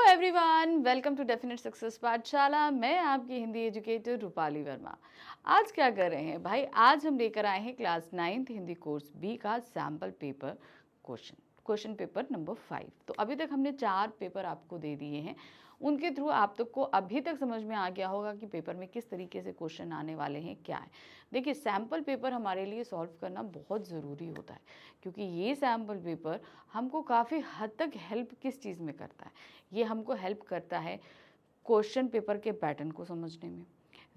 Everyone, welcome to definite success पाठशाला। मैं आपकी हिंदी एजुकेटर रूपाली वर्मा। आज क्या कर रहे हैं भाई? आज हम लेकर आए हैं class 9th Hindi course B का sample paper question paper number 5। तो अभी तक हमने 4 पेपर आपको दे दिए हैं। उनके थ्रू आप तक को अभी तक समझ में आ गया होगा कि पेपर में किस तरीके से क्वेश्चन आने वाले हैं, क्या है। देखिए, सैम्पल पेपर हमारे लिए सॉल्व करना बहुत ज़रूरी होता है, क्योंकि ये सैम्पल पेपर हमको काफ़ी हद तक हेल्प किस चीज़ में करता है। ये हमको हेल्प करता है क्वेश्चन पेपर के पैटर्न को समझने में।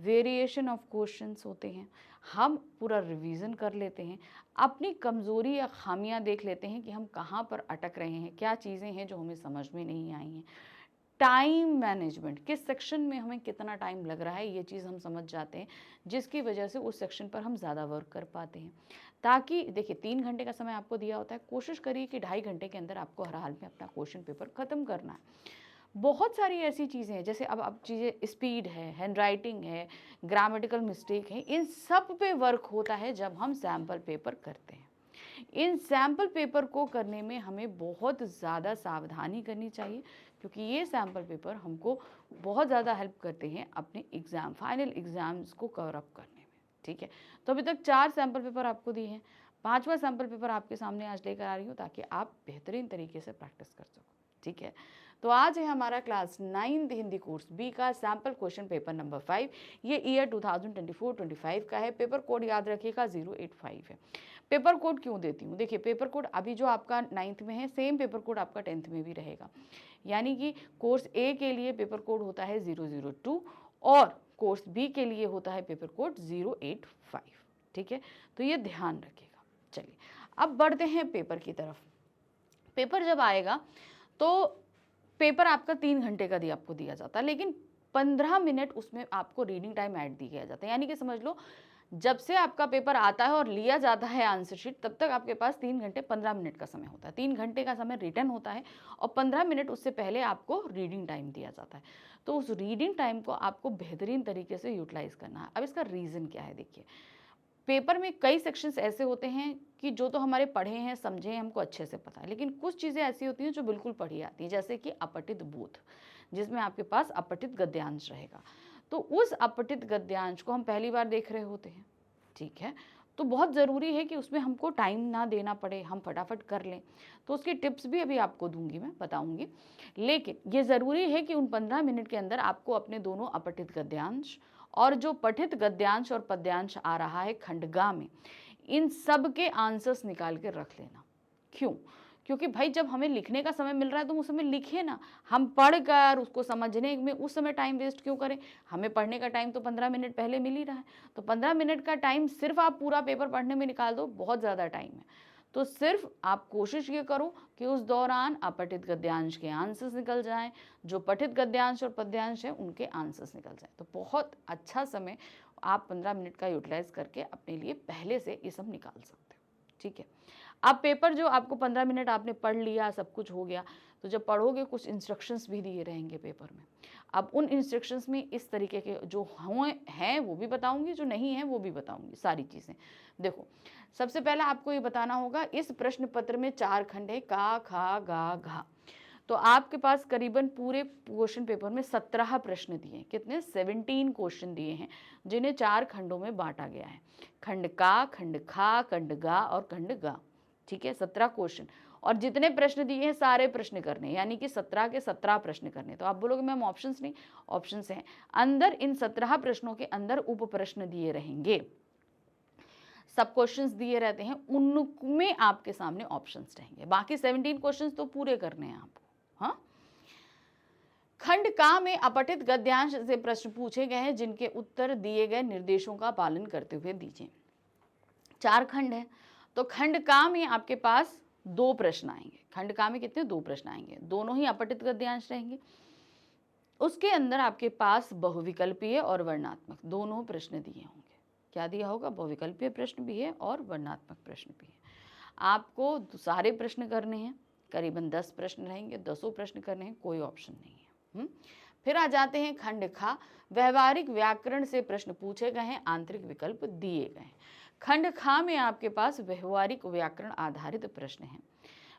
वेरिएशन ऑफ क्वेश्चंस होते हैं, हम पूरा रिवीजन कर लेते हैं, अपनी कमज़ोरी या खामियां देख लेते हैं कि हम कहाँ पर अटक रहे हैं, क्या चीज़ें हैं जो हमें समझ में नहीं आई हैं। टाइम मैनेजमेंट, किस सेक्शन में हमें कितना टाइम लग रहा है, ये चीज़ हम समझ जाते हैं, जिसकी वजह से उस सेक्शन पर हम ज़्यादा वर्क कर पाते हैं। ताकि देखिए, 3 घंटे का समय आपको दिया होता है, कोशिश करिए कि 2.5 घंटे के अंदर आपको हर हाल में अपना क्वेश्चन पेपर ख़त्म करना है। बहुत सारी ऐसी चीज़ें हैं, जैसे अब चीज़ें स्पीड है, हैंड राइटिंग है, ग्रामेटिकल मिस्टेक है, इन सब पे वर्क होता है जब हम सैम्पल पेपर करते हैं। इन सैम्पल पेपर को करने में हमें बहुत ज़्यादा सावधानी करनी चाहिए, क्योंकि ये सैम्पल पेपर हमको बहुत ज़्यादा हेल्प करते हैं अपने फाइनल एग्ज़ाम्स को कवर अप करने में। ठीक है, तो अभी तक 4 सैम्पल पेपर आपको दिए हैं, 5वां सैम्पल पेपर आपके सामने आज लेकर आ रही हूँ, ताकि आप बेहतरीन तरीके से प्रैक्टिस कर सको। ठीक है, तो आज है हमारा class 9th Hindi course B का सैम्पल क्वेश्चन पेपर नंबर 5। ये ईयर 2024-25 का है। पेपर कोड याद रखिएगा 085 है। पेपर कोड क्यों देती हूँ? देखिए, पेपर कोड अभी जो आपका 9th में है, सेम पेपर कोड आपका 10th में भी रहेगा। यानी कि कोर्स ए के लिए पेपर कोड होता है 002 और कोर्स बी के लिए होता है पेपर कोड 085। ठीक है, तो ये ध्यान रखिएगा। चलिए, अब बढ़ते हैं पेपर की तरफ। पेपर जब आएगा तो पेपर आपका 3 घंटे का आपको दिया जाता है, लेकिन 15 मिनट उसमें आपको रीडिंग टाइम ऐड दिया जाता है। यानी कि समझ लो, जब से आपका पेपर आता है और लिया जाता है आंसर शीट, तब तक आपके पास 3 घंटे 15 मिनट का समय होता है। 3 घंटे का समय रिटर्न होता है और 15 मिनट उससे पहले आपको रीडिंग टाइम दिया जाता है। तो उस रीडिंग टाइम को आपको बेहतरीन तरीके से यूटिलाइज करना है। अब इसका रीज़न क्या है? देखिए, पेपर में कई सेक्शंस ऐसे होते हैं कि जो तो हमारे पढ़े हैं, समझे हैं, हमको अच्छे से पता है, लेकिन कुछ चीज़ें ऐसी होती हैं जो बिल्कुल पढ़ी आती हैं, जैसे कि अपठित बोध, जिसमें आपके पास अपठित गद्यांश रहेगा। तो उस अपठित गद्यांश को हम पहली बार देख रहे होते हैं। ठीक है, तो बहुत ज़रूरी है कि उसमें हमको टाइम ना देना पड़े, हम फटाफट कर लें। तो उसकी टिप्स भी अभी आपको दूंगी, मैं बताऊंगी। लेकिन ये ज़रूरी है कि उन 15 मिनट के अंदर आपको अपने दोनों अपठित गद्यांश और जो पठित गद्यांश और पद्यांश आ रहा है खंडगा में, इन सब के आंसर्स निकाल के रख लेना। क्यों? क्योंकि भाई, जब हमें लिखने का समय मिल रहा है तो उस समय लिखे ना। हम पढ़कर उसको समझने में उस समय टाइम वेस्ट क्यों करें? हमें पढ़ने का टाइम तो 15 मिनट पहले मिल ही रहा है। तो 15 मिनट का टाइम सिर्फ आप पूरा पेपर पढ़ने में निकाल दो, बहुत ज़्यादा टाइम है। तो सिर्फ आप कोशिश ये करो कि उस दौरान अपठित गद्यांश के आंसर्स निकल जाएं, जो पठित गद्यांश और पद्यांश हैं उनके आंसर्स निकल जाएं। तो बहुत अच्छा समय आप 15 मिनट का यूटिलाइज करके अपने लिए पहले से ये सब निकाल सकते हो। ठीक है, अब पेपर जो आपको 15 मिनट आपने पढ़ लिया, सब कुछ हो गया, तो जब पढ़ोगे कुछ इंस्ट्रक्शंस भी दिए रहेंगे पेपर में। अब उन इंस्ट्रक्शंस में इस तरीके के जो हैं वो भी बताऊंगी, जो नहीं है वो भी बताऊंगी, सारी चीज़ें। देखो, सबसे पहले आपको ये बताना होगा, इस प्रश्न पत्र में 4 खंड है, का, खा, गा, घा। तो आपके पास करीबन पूरे क्वेश्चन पेपर में 17 प्रश्न दिए हैं। कितने? 17 क्वेश्चन दिए हैं, जिन्हें 4 खंडों में बांटा गया है। खंड का, खंड खा, खंड गा और खंड गा। ठीक है, 17 क्वेश्चन, और जितने प्रश्न दिए हैं सारे प्रश्न करने, यानी कि 17 के 17 प्रश्न करने। तो आप बोलोगे मैम ऑप्शंस नहीं, ऑप्शंस हैं अंदर। इन 17 प्रश्नों के अंदर उप प्रश्न दिए रहेंगे, सब क्वेश्चंस दिए रहते हैं, उनमें आपके सामने ऑप्शंस रहेंगे। बाकी 17 क्वेश्चंस तो पूरे करने हैं आपको। हाँ, खंड का में अपठित गद्यांश से प्रश्न पूछे गए हैं, जिनके उत्तर दिए गए निर्देशों का पालन करते हुए दीजिए। 4 खंड है, तो खंड का में आपके पास 2 प्रश्न आएंगे। खंड का में कितने? 2 प्रश्न आएंगे, दोनों ही अपठित गद्यांश रहेंगे। उसके अंदर आपके पास बहुविकल्पीय और वर्णात्मक दोनों प्रश्न दिए होंगे। क्या दिया होगा? बहुविकल्पीय प्रश्न भी है और वर्णात्मक प्रश्न भी है। आपको सारे प्रश्न करने हैं, करीबन 10 प्रश्न रहेंगे, 10 प्रश्न करने हैं, कोई ऑप्शन नहीं है। फिर आ जाते हैं खंड खा। व्यवहारिक व्याकरण से प्रश्न पूछे गए हैं, आंतरिक विकल्प दिए गए हैं। खंड खा में आपके पास व्यवहारिक व्याकरण आधारित प्रश्न हैं।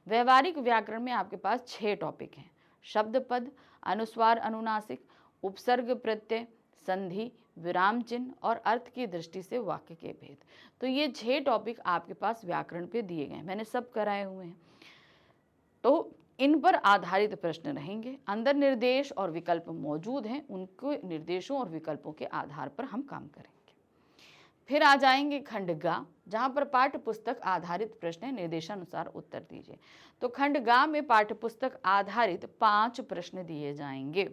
व्यवहारिक व्याकरण में आपके पास 6 टॉपिक हैं। शब्द पद, अनुस्वार अनुनासिक, उपसर्ग प्रत्यय, संधि, विराम चिन्ह और अर्थ की दृष्टि से वाक्य के भेद। तो ये 6 टॉपिक आपके पास व्याकरण पे दिए गए हैं, मैंने सब कराए हुए हैं। तो इन पर आधारित प्रश्न रहेंगे। अंदर निर्देश और विकल्प मौजूद हैं, उनके निर्देशों और विकल्पों के आधार पर हम काम करेंगे। फिर आ जाएंगे खंड गा, जहां पर पाठ्य पुस्तक आधारित प्रश्न है, निर्देशानुसार उत्तर दीजिए। तो खंड गा में पाठ्य पुस्तक आधारित 5 प्रश्न दिए जाएंगे,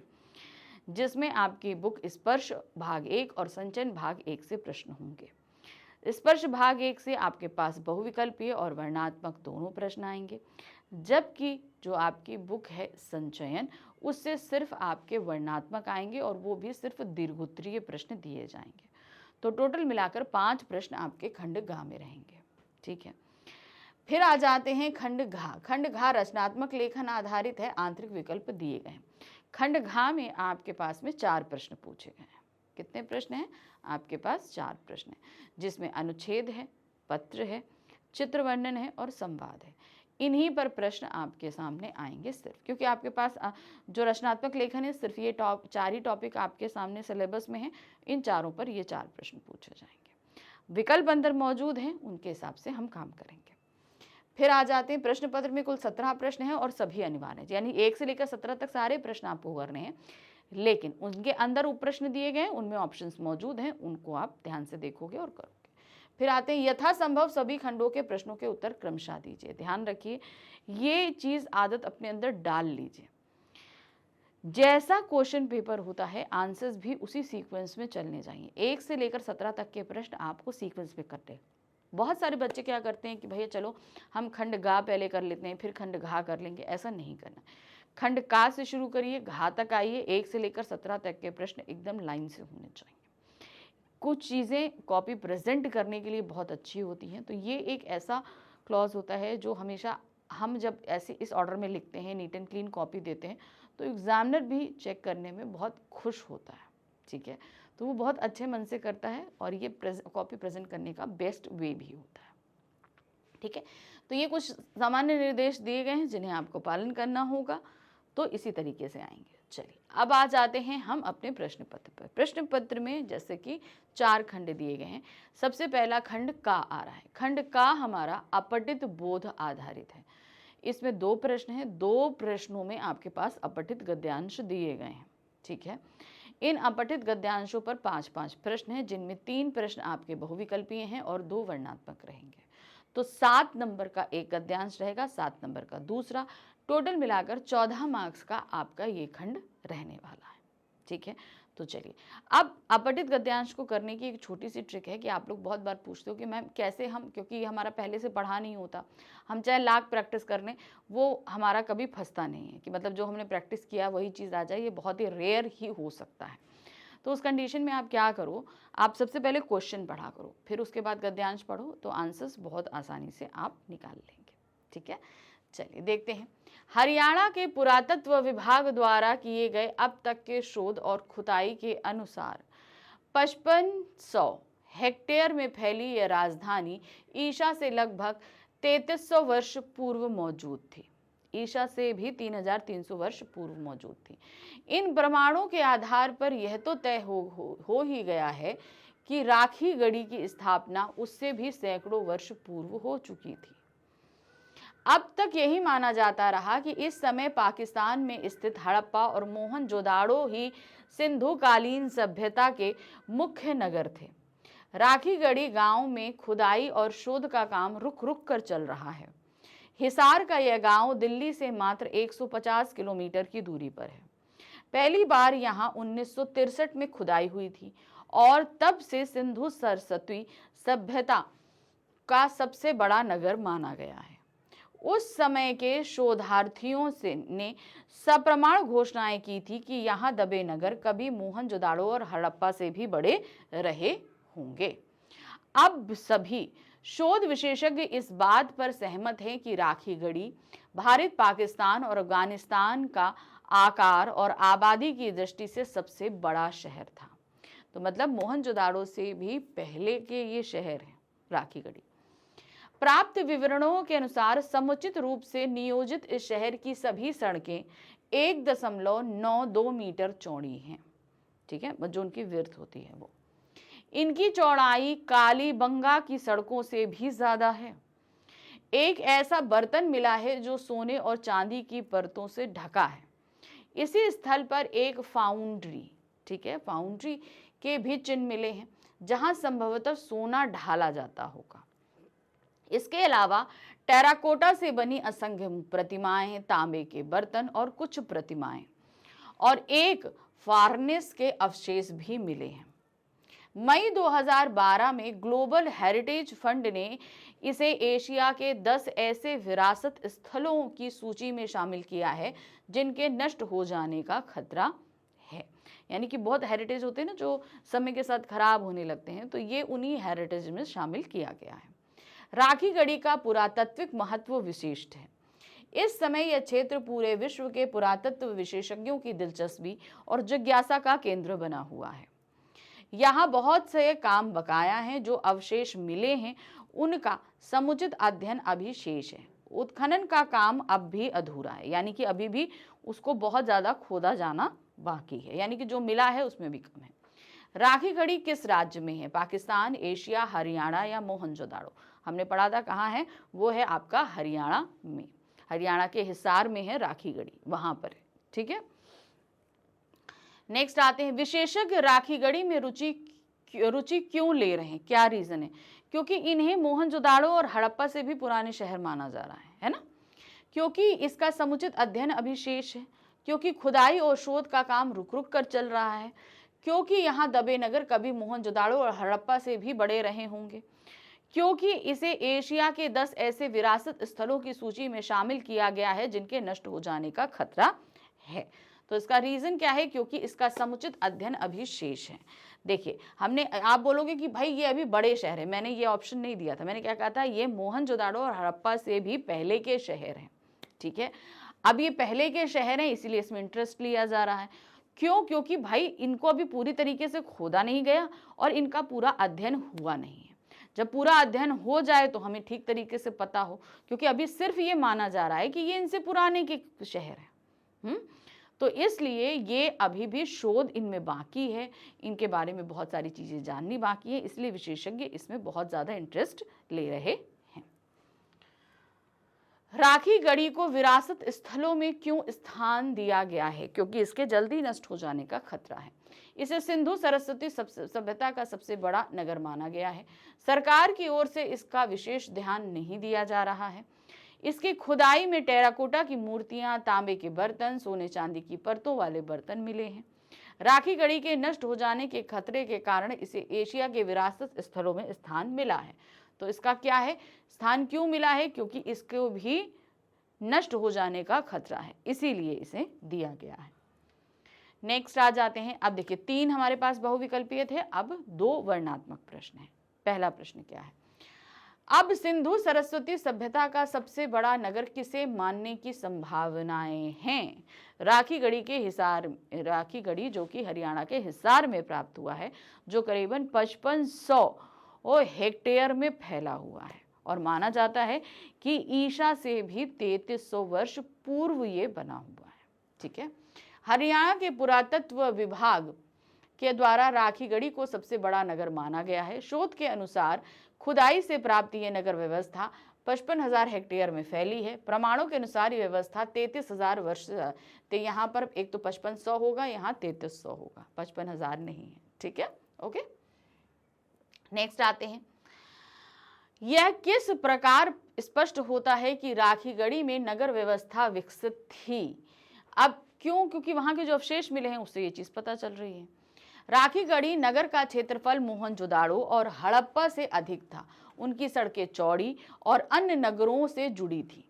जिसमें आपकी बुक स्पर्श भाग 1 और संचयन भाग 1 से प्रश्न होंगे। स्पर्श भाग 1 से आपके पास बहुविकल्पीय और वर्णात्मक दोनों प्रश्न आएंगे, जबकि जो आपकी बुक है संचयन, उससे सिर्फ आपके वर्णात्मक आएंगे और वो भी सिर्फ दीर्घोत्तरीय प्रश्न दिए जाएंगे। तो टोटल मिलाकर 5 प्रश्न आपके खंड घ में रहेंगे। ठीक है, फिर आ जाते हैं खंड घ। खंड घ रचनात्मक लेखन आधारित है, आंतरिक विकल्प दिए गए हैं। खंड घ में आपके पास में 4 प्रश्न पूछे गए हैं। कितने प्रश्न हैं आपके पास? 4 प्रश्न हैं, जिसमें अनुच्छेद है, पत्र है, चित्र वर्णन है और संवाद है। इन्हीं पर प्रश्न आपके सामने आएंगे सिर्फ, क्योंकि आपके पास जो रचनात्मक लेखन है सिर्फ ये 4 ही टॉपिक आपके सामने सिलेबस में है। इन चारों पर ये 4 प्रश्न पूछे जाएंगे। विकल्प अंदर मौजूद हैं, उनके हिसाब से हम काम करेंगे। फिर आ जाते हैं प्रश्न पत्र में कुल 17 प्रश्न हैं और सभी अनिवार्य हैं, यानी 1 से लेकर 17 तक सारे प्रश्न आपको करने हैं, लेकिन उनके अंदर उप प्रश्न दिए गए हैं, उनमें ऑप्शंस मौजूद हैं, उनको आप ध्यान से देखोगे और करोगे। फिर आते हैं यथासंभव सभी खंडों के प्रश्नों के उत्तर क्रमशः दीजिए। ध्यान रखिए, ये चीज आदत अपने अंदर डाल लीजिए। जैसा क्वेश्चन पेपर होता है, आंसर्स भी उसी सीक्वेंस में चलने चाहिए। 1 से लेकर 17 तक के प्रश्न आपको सीक्वेंस में करने। बहुत सारे बच्चे क्या करते हैं कि भैया चलो हम खंड गा पहले कर लेते हैं, फिर खंड घा कर लेंगे। ऐसा नहीं करना। खंड का से शुरू करिए, घा तक आइए। 1 से लेकर 17 तक के प्रश्न एकदम लाइन से होने चाहिए। कुछ चीज़ें कॉपी प्रेजेंट करने के लिए बहुत अच्छी होती हैं, तो ये एक ऐसा क्लॉज होता है जो हमेशा हम जब ऐसे इस ऑर्डर में लिखते हैं, नीट एंड क्लीन कॉपी देते हैं, तो एग्जामिनर भी चेक करने में बहुत खुश होता है। ठीक है, तो वो बहुत अच्छे मन से करता है और ये कॉपी प्रेजेंट करने का बेस्ट वे भी होता है। ठीक है, तो ये कुछ सामान्य निर्देश दिए गए हैं जिन्हें आपको पालन करना होगा, तो इसी तरीके से आएंगे। चलिए, अब आ जाते हैं हम अपने प्रश्न पत्र पर। प्रश्न पत्र में जैसे कि 4 खंड दिए गए हैं। सबसे पहला खंड का आ रहा है। खंड का हमारा अपठित बोध आधारित है। इसमें 2 प्रश्न हैं। 2 प्रश्नों में आपके पास अपठित गद्यांश दिए गए हैं। ठीक है, इन अपठित गद्यांशों पर 5-5 प्रश्न हैं, जिनमें 3 प्रश्न आपके बहुविकल्पीय हैं और 2 वर्णात्मक रहेंगे। तो 7 नंबर का एक गद्यांश रहेगा, 7 नंबर का दूसरा। टोटल मिलाकर 14 मार्क्स का आपका ये खंड रहने वाला है। ठीक है, तो चलिए, अब अपठित गद्यांश को करने की एक छोटी सी ट्रिक है कि आप लोग बहुत बार पूछते हो कि मैम कैसे हम, क्योंकि हमारा पहले से पढ़ा नहीं होता, हम चाहे लाख प्रैक्टिस कर लें, वो हमारा कभी फंसता नहीं है कि मतलब जो हमने प्रैक्टिस किया वही चीज़ आ जाए। ये बहुत ही रेयर ही हो सकता है। तो उस कंडीशन में आप क्या करो, आप सबसे पहले क्वेश्चन पढ़ा करो, फिर उसके बाद गद्यांश पढ़ो, तो आंसर्स बहुत आसानी से आप निकाल लेंगे। ठीक है, चलिए देखते हैं। हरियाणा के पुरातत्व विभाग द्वारा किए गए अब तक के शोध और खुदाई के अनुसार 5500 हेक्टेयर में फैली यह राजधानी ईशा से लगभग 3300 वर्ष पूर्व मौजूद थी। ईशा से भी 3300 वर्ष पूर्व मौजूद थी। इन प्रमाणों के आधार पर यह तो तय हो ही गया है कि राखी गढ़ी की स्थापना उससे भी सैकड़ों वर्ष पूर्व हो चुकी थी। अब तक यही माना जाता रहा कि इस समय पाकिस्तान में स्थित हड़प्पा और मोहनजोदाड़ो ही सिंधुकालीन सभ्यता के मुख्य नगर थे। राखीगढ़ी गांव में खुदाई और शोध का काम रुक रुक कर चल रहा है। हिसार का यह गांव दिल्ली से मात्र 150 किलोमीटर की दूरी पर है। पहली बार यहां 1963 में खुदाई हुई थी और तब से सिंधु सरस्वती सभ्यता का सबसे बड़ा नगर माना गया है। उस समय के शोधार्थियों ने सप्रमाण घोषणाएं की थी कि यहाँ दबे नगर कभी मोहनजोदाड़ो और हड़प्पा से भी बड़े रहे होंगे। अब सभी शोध विशेषज्ञ इस बात पर सहमत हैं कि राखीगढ़ी भारत, पाकिस्तान और अफगानिस्तान का आकार और आबादी की दृष्टि से सबसे बड़ा शहर था। तो मतलब मोहनजोदाड़ो से भी पहले के ये शहर है राखीगढ़ी। प्राप्त विवरणों के अनुसार समुचित रूप से नियोजित इस शहर की सभी सड़कें 1.92 मीटर चौड़ी हैं, ठीक है, जो उनकी विड्थ होती है वो। इनकी चौड़ाई कालीबंगा की सड़कों से भी ज्यादा है। एक ऐसा बर्तन मिला है जो सोने और चांदी की परतों से ढका है। इसी स्थल पर एक फाउंड्री, ठीक है, फाउंड्री के भी चिन्ह मिले हैं जहां संभवतः सोना ढाला जाता होगा। इसके अलावा टेराकोटा से बनी असंख्य प्रतिमाएं, तांबे के बर्तन और कुछ प्रतिमाएं और एक फार्नेस के अवशेष भी मिले हैं। मई 2012 में ग्लोबल हेरिटेज फंड ने इसे एशिया के 10 ऐसे विरासत स्थलों की सूची में शामिल किया है जिनके नष्ट हो जाने का खतरा है। यानी कि बहुत हेरिटेज होते हैं ना जो समय के साथ खराब होने लगते हैं, तो ये उन्हीं हेरिटेज में शामिल किया गया है। राखी गढ़ी का पुरातात्विक महत्व विशिष्ट है। इस समय यह क्षेत्र पूरे विश्व के पुरातत्व विशेषज्ञों की दिलचस्पी और जिज्ञासा का केंद्र बना हुआ है। यहाँ बहुत से काम बकाया हैं। जो अवशेष मिले हैं उनका समुचित अध्ययन अभी शेष है। उत्खनन का काम अब भी अधूरा है, यानी कि अभी भी उसको बहुत ज्यादा खोदा जाना बाकी है, यानी कि जो मिला है उसमें भी कम है। राखी गढ़ी किस राज्य में है? पाकिस्तान, एशिया, हरियाणा या मोहनजोदाड़ो? हमने पढ़ा था कहाँ है, वो है आपका हरियाणा में। हरियाणा के हिसार में है राखी गढ़ी, वहां पर है, ठीक है। नेक्स्ट आते हैं, विशेषज्ञ राखी गढ़ी में रुचि क्यों ले रहे हैं, क्या रीजन है? क्योंकि इन्हें मोहनजोदाड़ो और हड़प्पा से भी पुराने शहर माना जा रहा है ना। क्योंकि इसका समुचित अध्ययन अभी शेष है, क्योंकि खुदाई और शोध का काम रुक रुक कर चल रहा है, क्योंकि यहाँ दबे नगर कभी मोहनजोदाड़ो और हड़प्पा से भी बड़े रहे होंगे, क्योंकि इसे एशिया के 10 ऐसे विरासत स्थलों की सूची में शामिल किया गया है जिनके नष्ट हो जाने का खतरा है। तो इसका रीजन क्या है? क्योंकि इसका समुचित अध्ययन अभी शेष है। देखिए, हमने, आप बोलोगे कि भाई ये अभी बड़े शहर है, मैंने ये ऑप्शन नहीं दिया था, मैंने क्या कहा था, ये मोहनजोदाड़ो और हड़प्पा से भी पहले के शहर हैं, ठीक है। अब ये पहले के शहर हैं इसीलिए इसमें इंटरेस्ट लिया जा रहा है। क्यों? क्योंकि भाई इनको अभी पूरी तरीके से खोदा नहीं गया और इनका पूरा अध्ययन हुआ नहीं है। जब पूरा अध्ययन हो जाए तो हमें ठीक तरीके से पता हो, क्योंकि अभी सिर्फ ये माना जा रहा है कि ये इनसे पुराने के शहर हैं। तो इसलिए ये अभी भी शोध इनमें बाकी है, इनके बारे में बहुत सारी चीजें जाननी बाकी है, इसलिए विशेषज्ञ इसमें बहुत ज्यादा इंटरेस्ट ले रहे हैं। राखी गढ़ी को विरासत स्थलों में क्यों स्थान दिया गया है? क्योंकि इसके जल्दी नष्ट हो जाने का खतरा है। इसे सिंधु सरस्वती सभ्यता का सबसे बड़ा नगर माना गया है। सरकार की ओर से इसका विशेष ध्यान नहीं दिया जा रहा है। इसकी खुदाई में टेराकोटा की मूर्तियां, तांबे के बर्तन, सोने चांदी की परतों वाले बर्तन मिले हैं। राखी गढ़ी के नष्ट हो जाने के खतरे के कारण इसे एशिया के विरासत स्थलों में स्थान मिला है। तो इसका क्या है, स्थान क्यों मिला है? क्योंकि इसको भी नष्ट हो जाने का खतरा है, इसीलिए इसे दिया गया है। नेक्स्ट आ जाते हैं। अब देखिए, 3 हमारे पास बहुविकल्पीय थे, अब 2 वर्णात्मक प्रश्न है। पहला प्रश्न क्या है? अब सिंधु सरस्वती सभ्यता का सबसे बड़ा नगर किसे मानने की संभावनाएं हैं? राखी गढ़ी जो कि हरियाणा के हिसार में प्राप्त हुआ है, जो करीबन 5500 हेक्टेयर में फैला हुआ है और माना जाता है कि ईसा से भी 3300 वर्ष पूर्व ये बना हुआ है, ठीक है। हरियाणा के पुरातत्व विभाग के द्वारा राखी गढ़ी को सबसे बड़ा नगर माना गया है। शोध के अनुसार खुदाई से प्राप्त ये नगर व्यवस्था 55,000 हेक्टेयर में फैली है। प्रमाणों के अनुसार ये व्यवस्था 33,000 वर्ष, तो यहाँ पर एक तो 5500 होगा, यहाँ 3300 होगा, 55,000 नहीं है, ठीक है, ओके। नेक्स्ट आते हैं, यह किस प्रकार स्पष्ट होता है कि राखी गढ़ी में नगर व्यवस्था विकसित थी? अब क्यों? क्योंकि वहां के जो अवशेष मिले हैं उससे ये चीज पता चल रही है। राखी गढ़ी नगर का क्षेत्रफल मोहनजोदाड़ो और हड़प्पा से अधिक था। उनकी सड़कें चौड़ी और अन्य नगरों से जुड़ी थी।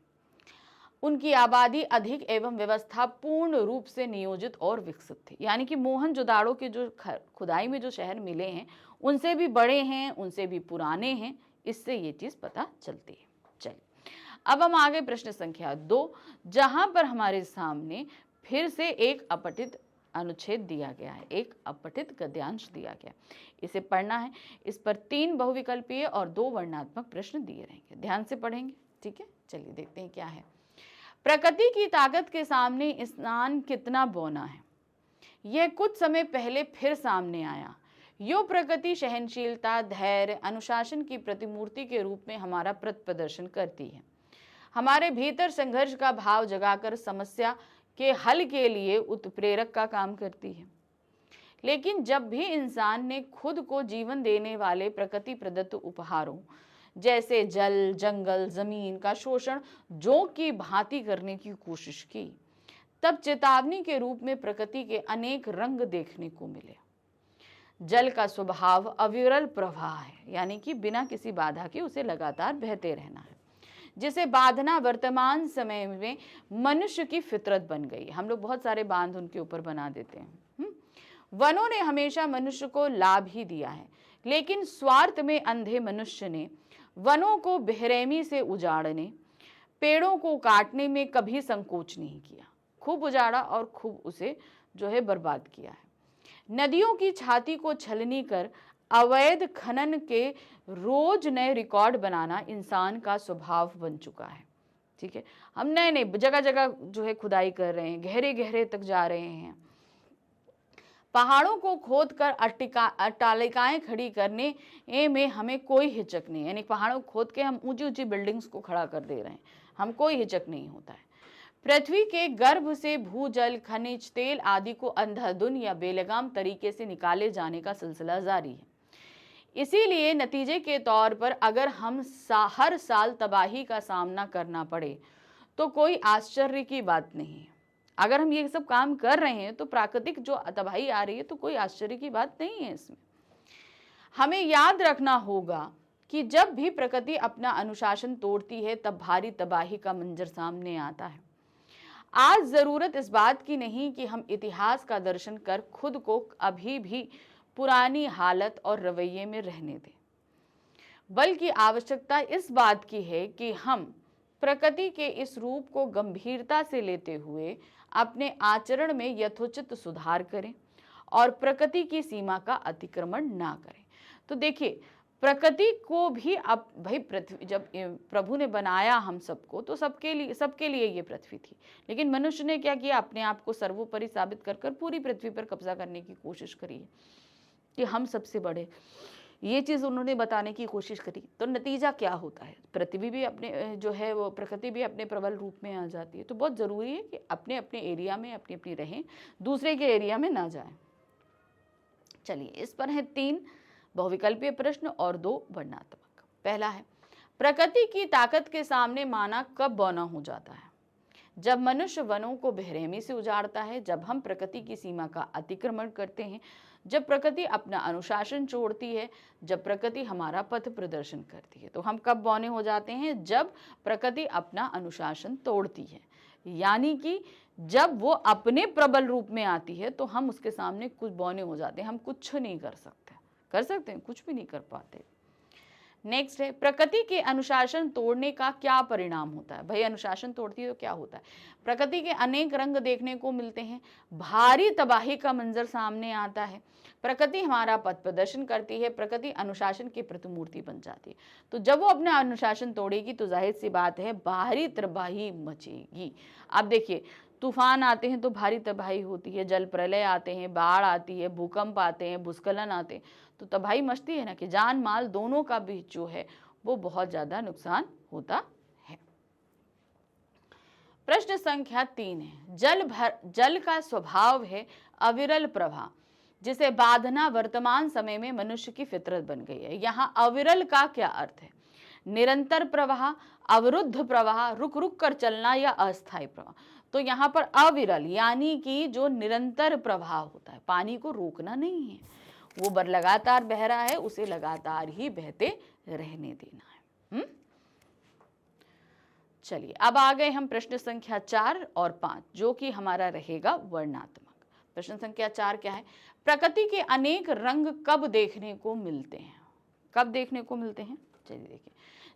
उनकी आबादी अधिक एवं व्यवस्था पूर्ण रूप से नियोजित और विकसित थी। यानी कि मोहनजोदाड़ो के जो खुदाई में जो शहर मिले हैं उनसे भी बड़े हैं, उनसे भी पुराने हैं, इससे ये चीज पता चलती है। चलिए, अब हम आ गए प्रश्न संख्या 2, जहां पर हमारे सामने फिर से एक अपठित अनुच्छेद दिया गया है, एक अपठित गद्यांश दिया गया। इसे पढ़ना है। इस पर 3 बहुविकल्पीय और 2 वर्णात्मक प्रश्न दिए रहेंगे, ध्यान से पढ़ेंगे, ठीक है। चलिए देखते हैं क्या है। प्रकृति की ताकत के सामने इंसान कितना बौना है, यह कुछ समय पहले फिर सामने आया। यो प्रकृति सहनशीलता, धैर्य, अनुशासन की प्रतिमूर्ति के रूप में हमारा प्रदर्शन करती है। हमारे भीतर संघर्ष का भाव जगाकर समस्या के हल के लिए उत्प्रेरक का काम करती है। लेकिन जब भी इंसान ने खुद को जीवन देने वाले प्रकृति प्रदत्त उपहारों जैसे जल, जंगल, जमीन का शोषण जोंक की भांति करने की कोशिश की, तब चेतावनी के रूप में प्रकृति के अनेक रंग देखने को मिले। जल का स्वभाव अविरल प्रवाह है, यानी कि बिना किसी बाधा के उसे लगातार बहते रहना है, जिसे बांधना वर्तमान समय में मनुष्य की फितरत बन गई। हम लोग बहुत सारे बांध उनके ऊपर बना देते हैं। वनों ने हमेशा मनुष्य को लाभ ही दिया है, लेकिन स्वार्थ में अंधे मनुष्य ने वनों को बेरहमी से उजाड़ने, पेड़ों को काटने में कभी संकोच नहीं किया। खूब उजाड़ा और खूब उसे जो है बर्बाद किया है। नदियों की छाती को छलनी कर अवैध खनन के रोज नए रिकॉर्ड बनाना इंसान का स्वभाव बन चुका है। ठीक है, हम नए नए जगह जगह जो है खुदाई कर रहे हैं, गहरे गहरे तक जा रहे हैं। पहाड़ों को खोद कर अट्टालिकाएं खड़ी करने में हमें कोई हिचक नहीं, यानी पहाड़ों को खोद के हम ऊंची ऊंची बिल्डिंग्स को खड़ा कर दे रहे हैं, हम कोई हिचक नहीं होता है। पृथ्वी के गर्भ से भूजल, खनिज तेल आदि को अंधाधुन या बेलगाम तरीके से निकाले जाने का सिलसिला जारी है। इसीलिए नतीजे के तौर पर अगर हम हर साल तबाही का सामना करना पड़े तो कोई आश्चर्य की बात नहीं है। अगर हम ये सब काम कर रहे हैं तो प्राकृतिक जो तबाही आ रही है तो कोई आश्चर्य की बात नहीं है इसमें। हमें याद रखना होगा कि जब भी प्रकृति अपना अनुशासन तोड़ती है तब भारी तबाही का मंजर सामने आता है। आज जरूरत इस बात की नहीं कि हम इतिहास का दर्शन कर खुद को अभी भी पुरानी हालत और रवैये में रहने दें, बल्कि आवश्यकता इस बात की है कि हम प्रकृति के इस रूप को गंभीरता से लेते हुए अपने आचरण में यथोचित सुधार करें और प्रकृति की सीमा का अतिक्रमण ना करें। तो देखिए, प्रकृति को भी अब भाई पृथ्वी जब प्रभु ने बनाया हम सबको तो सबके लिए ये पृथ्वी थी, लेकिन मनुष्य ने क्या किया, अपने आप को सर्वोपरि साबित कर कर पूरी पृथ्वी पर कब्जा करने की कोशिश करी है कि हम सबसे बड़े, ये चीज़ उन्होंने बताने की कोशिश करी। तो नतीजा क्या होता है, पृथ्वी भी अपने जो है वो प्रकृति भी अपने प्रबल रूप में आ जाती है। तो बहुत ज़रूरी है कि अपने अपने एरिया में अपनी अपनी रहें, दूसरे के एरिया में ना जाएं। चलिए, इस पर है 3 बहुविकल्पीय प्रश्न और 2 वर्णनात्मक। पहला है, प्रकृति की ताकत के सामने मानव कब बौना हो जाता है? जब मनुष्य वनों को बेरहमी से उजाड़ता है, जब हम प्रकृति की सीमा का अतिक्रमण करते हैं, जब प्रकृति अपना अनुशासन छोड़ती है, जब प्रकृति हमारा पथ प्रदर्शन करती है। तो हम कब बौने हो जाते हैं? जब प्रकृति अपना अनुशासन तोड़ती है, यानी कि जब वो अपने प्रबल रूप में आती है तो हम उसके सामने कुछ बौने हो जाते हैं, हम कुछ नहीं कर सकते हैं, कुछ भी नहीं कर पाते। नेक्स्ट है, प्रकृति के अनुशासन तोड़ने का क्या परिणाम होता है? भाई अनुशासन तोड़ती है तो क्या होता है? प्रकृति के अनेक रंग देखने को मिलते हैं, भारी तबाही का मंजर सामने आता है, प्रकृति हमारा पथ प्रदर्शन करती है, प्रकृति अनुशासन की प्रतिमूर्ति बन जाती है। तो जब वो अपना अनुशासन तोड़ेगी तो जाहिर सी बात है भारी तबाही मचेगी। अब देखिए, तूफान आते हैं तो भारी तबाही होती है, जल प्रलय आते हैं, बाढ़ आती है, भूकंप आते हैं, भूस्खलन आते हैं, तो तबाही मचती है ना, कि जान माल दोनों का भी जो है वो बहुत ज्यादा नुकसान होता है। प्रश्न संख्या 3 है, जल का स्वभाव है अविरल प्रवाह, जिसे बांधना वर्तमान समय में मनुष्य की फितरत बन गई है। यहाँ अविरल का क्या अर्थ है? निरंतर प्रवाह, अवरुद्ध प्रवाह, रुक रुक कर चलना या अस्थायी प्रवाह? तो यहाँ पर अविरल यानी कि जो निरंतर प्रवाह होता है, पानी को रोकना नहीं है, वो लगातार बह रहा है, उसे लगातार ही बहते रहने देना है। चलिए, अब आ गए हम प्रश्न संख्या 4 और 5, जो कि हमारा रहेगा वर्णनात्मक। प्रश्न संख्या 4 क्या है? प्रकृति के अनेक रंग कब देखने को मिलते हैं? कब देखने को मिलते हैं? चलिए देखिए,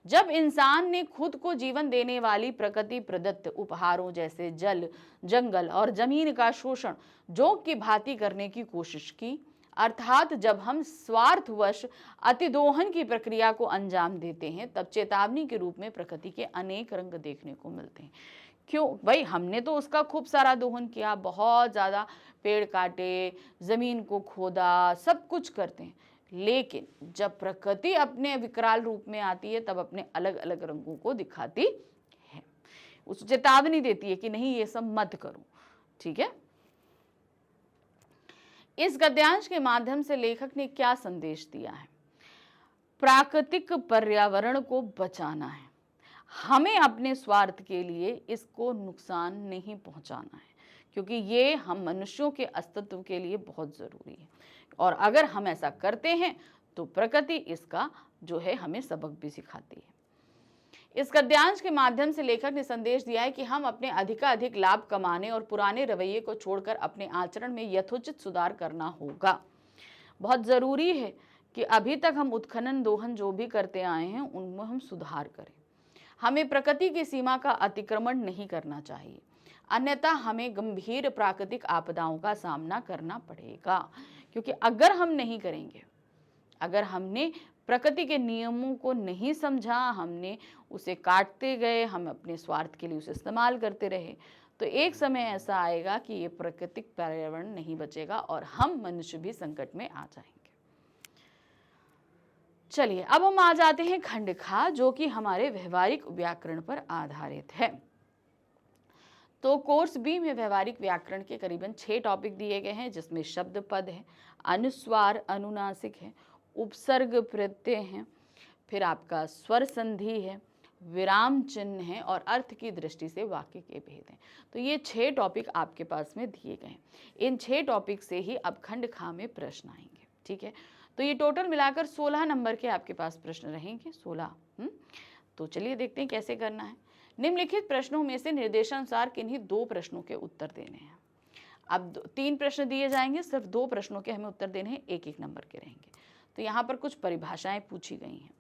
जब इंसान ने खुद को जीवन देने वाली प्रकृति प्रदत्त उपहारों जैसे जल, जंगल और जमीन का शोषण जोंक की भांति करने की कोशिश की, अर्थात जब हम स्वार्थवश अतिदोहन की प्रक्रिया को अंजाम देते हैं, तब चेतावनी के रूप में प्रकृति के अनेक रंग देखने को मिलते हैं। क्यों भाई, हमने तो उसका खूब सारा दोहन किया, बहुत ज़्यादा पेड़ काटे, ज़मीन को खोदा, सब कुछ करते हैं, लेकिन जब प्रकृति अपने विकराल रूप में आती है तब अपने अलग अलग रंगों को दिखाती है, उस चेतावनी देती है कि नहीं ये सब मत करो। ठीक है, इस गद्यांश के माध्यम से लेखक ने क्या संदेश दिया है? प्राकृतिक पर्यावरण को बचाना है, हमें अपने स्वार्थ के लिए इसको नुकसान नहीं पहुंचाना है, क्योंकि ये हम मनुष्यों के अस्तित्व के लिए बहुत ज़रूरी है, और अगर हम ऐसा करते हैं तो प्रकृति इसका जो है हमें सबक भी सिखाती है। इस गद्यांश के माध्यम से लेखक ने संदेश दिया है कि हम अपने अधिकाधिक लाभ कमाने और पुराने रवैये को छोड़कर अपने आचरण में यथोचित सुधार करना होगा। बहुत ज़रूरी है कि अभी तक हम उत्खनन दोहन जो भी करते आए हैं उनमें हम सुधार करें। हमें प्रकृति की सीमा का अतिक्रमण नहीं करना चाहिए, अन्यथा हमें गंभीर प्राकृतिक आपदाओं का सामना करना पड़ेगा। क्योंकि अगर हम नहीं करेंगे, अगर हमने प्रकृति के नियमों को नहीं समझा, हमने उसे काटते गए, हम अपने स्वार्थ के लिए उसे इस्तेमाल करते रहे, तो एक समय ऐसा आएगा कि ये प्राकृतिक पर्यावरण नहीं बचेगा और हम मनुष्य भी संकट में आ जाएंगे। चलिए अब हम आ जाते हैं खंड खा, जो कि हमारे व्यवहारिक व्याकरण पर आधारित है। तो कोर्स बी में व्यवहारिक व्याकरण के करीबन 6 टॉपिक दिए गए हैं, जिसमें शब्द पद है, अनुस्वार अनुनासिक है, उपसर्ग प्रत्यय है, फिर आपका स्वर संधि है, विराम चिन्ह है और अर्थ की दृष्टि से वाक्य के भेद हैं। तो ये 6 टॉपिक आपके पास में दिए गए हैं। इन 6 टॉपिक से ही अब खंड खा में प्रश्न आएंगे। ठीक है, तो ये टोटल मिलाकर 16 नंबर के आपके पास प्रश्न रहेंगे, 16। तो चलिए देखते हैं कैसे करना है। निम्नलिखित प्रश्नों में से निर्देशानुसार किन्हीं 2 प्रश्नों के उत्तर देने हैं। अब 3 प्रश्न दिए जाएंगे, सिर्फ 2 प्रश्नों के हमें उत्तर देने हैं, 1-1 नंबर के रहेंगे। तो यहाँ पर कुछ परिभाषाएं पूछी गई हैं।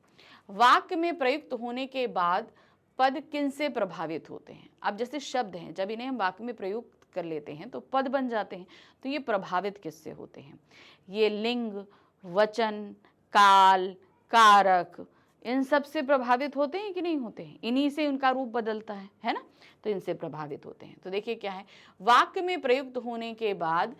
वाक्य में प्रयुक्त होने के बाद पद किनसे प्रभावित होते हैं? अब जैसे शब्द हैं, जब इन्हें हम वाक्य में प्रयुक्त कर लेते हैं तो पद बन जाते हैं, तो ये प्रभावित किससे होते हैं? ये लिंग, वचन, काल, कारक, इन सब से प्रभावित होते हैं कि नहीं होते हैं? इन्हीं से उनका रूप बदलता है ना? तो इनसे प्रभावित होते हैं। तो देखिए क्या है, वाक्य में प्रयुक्त होने के बाद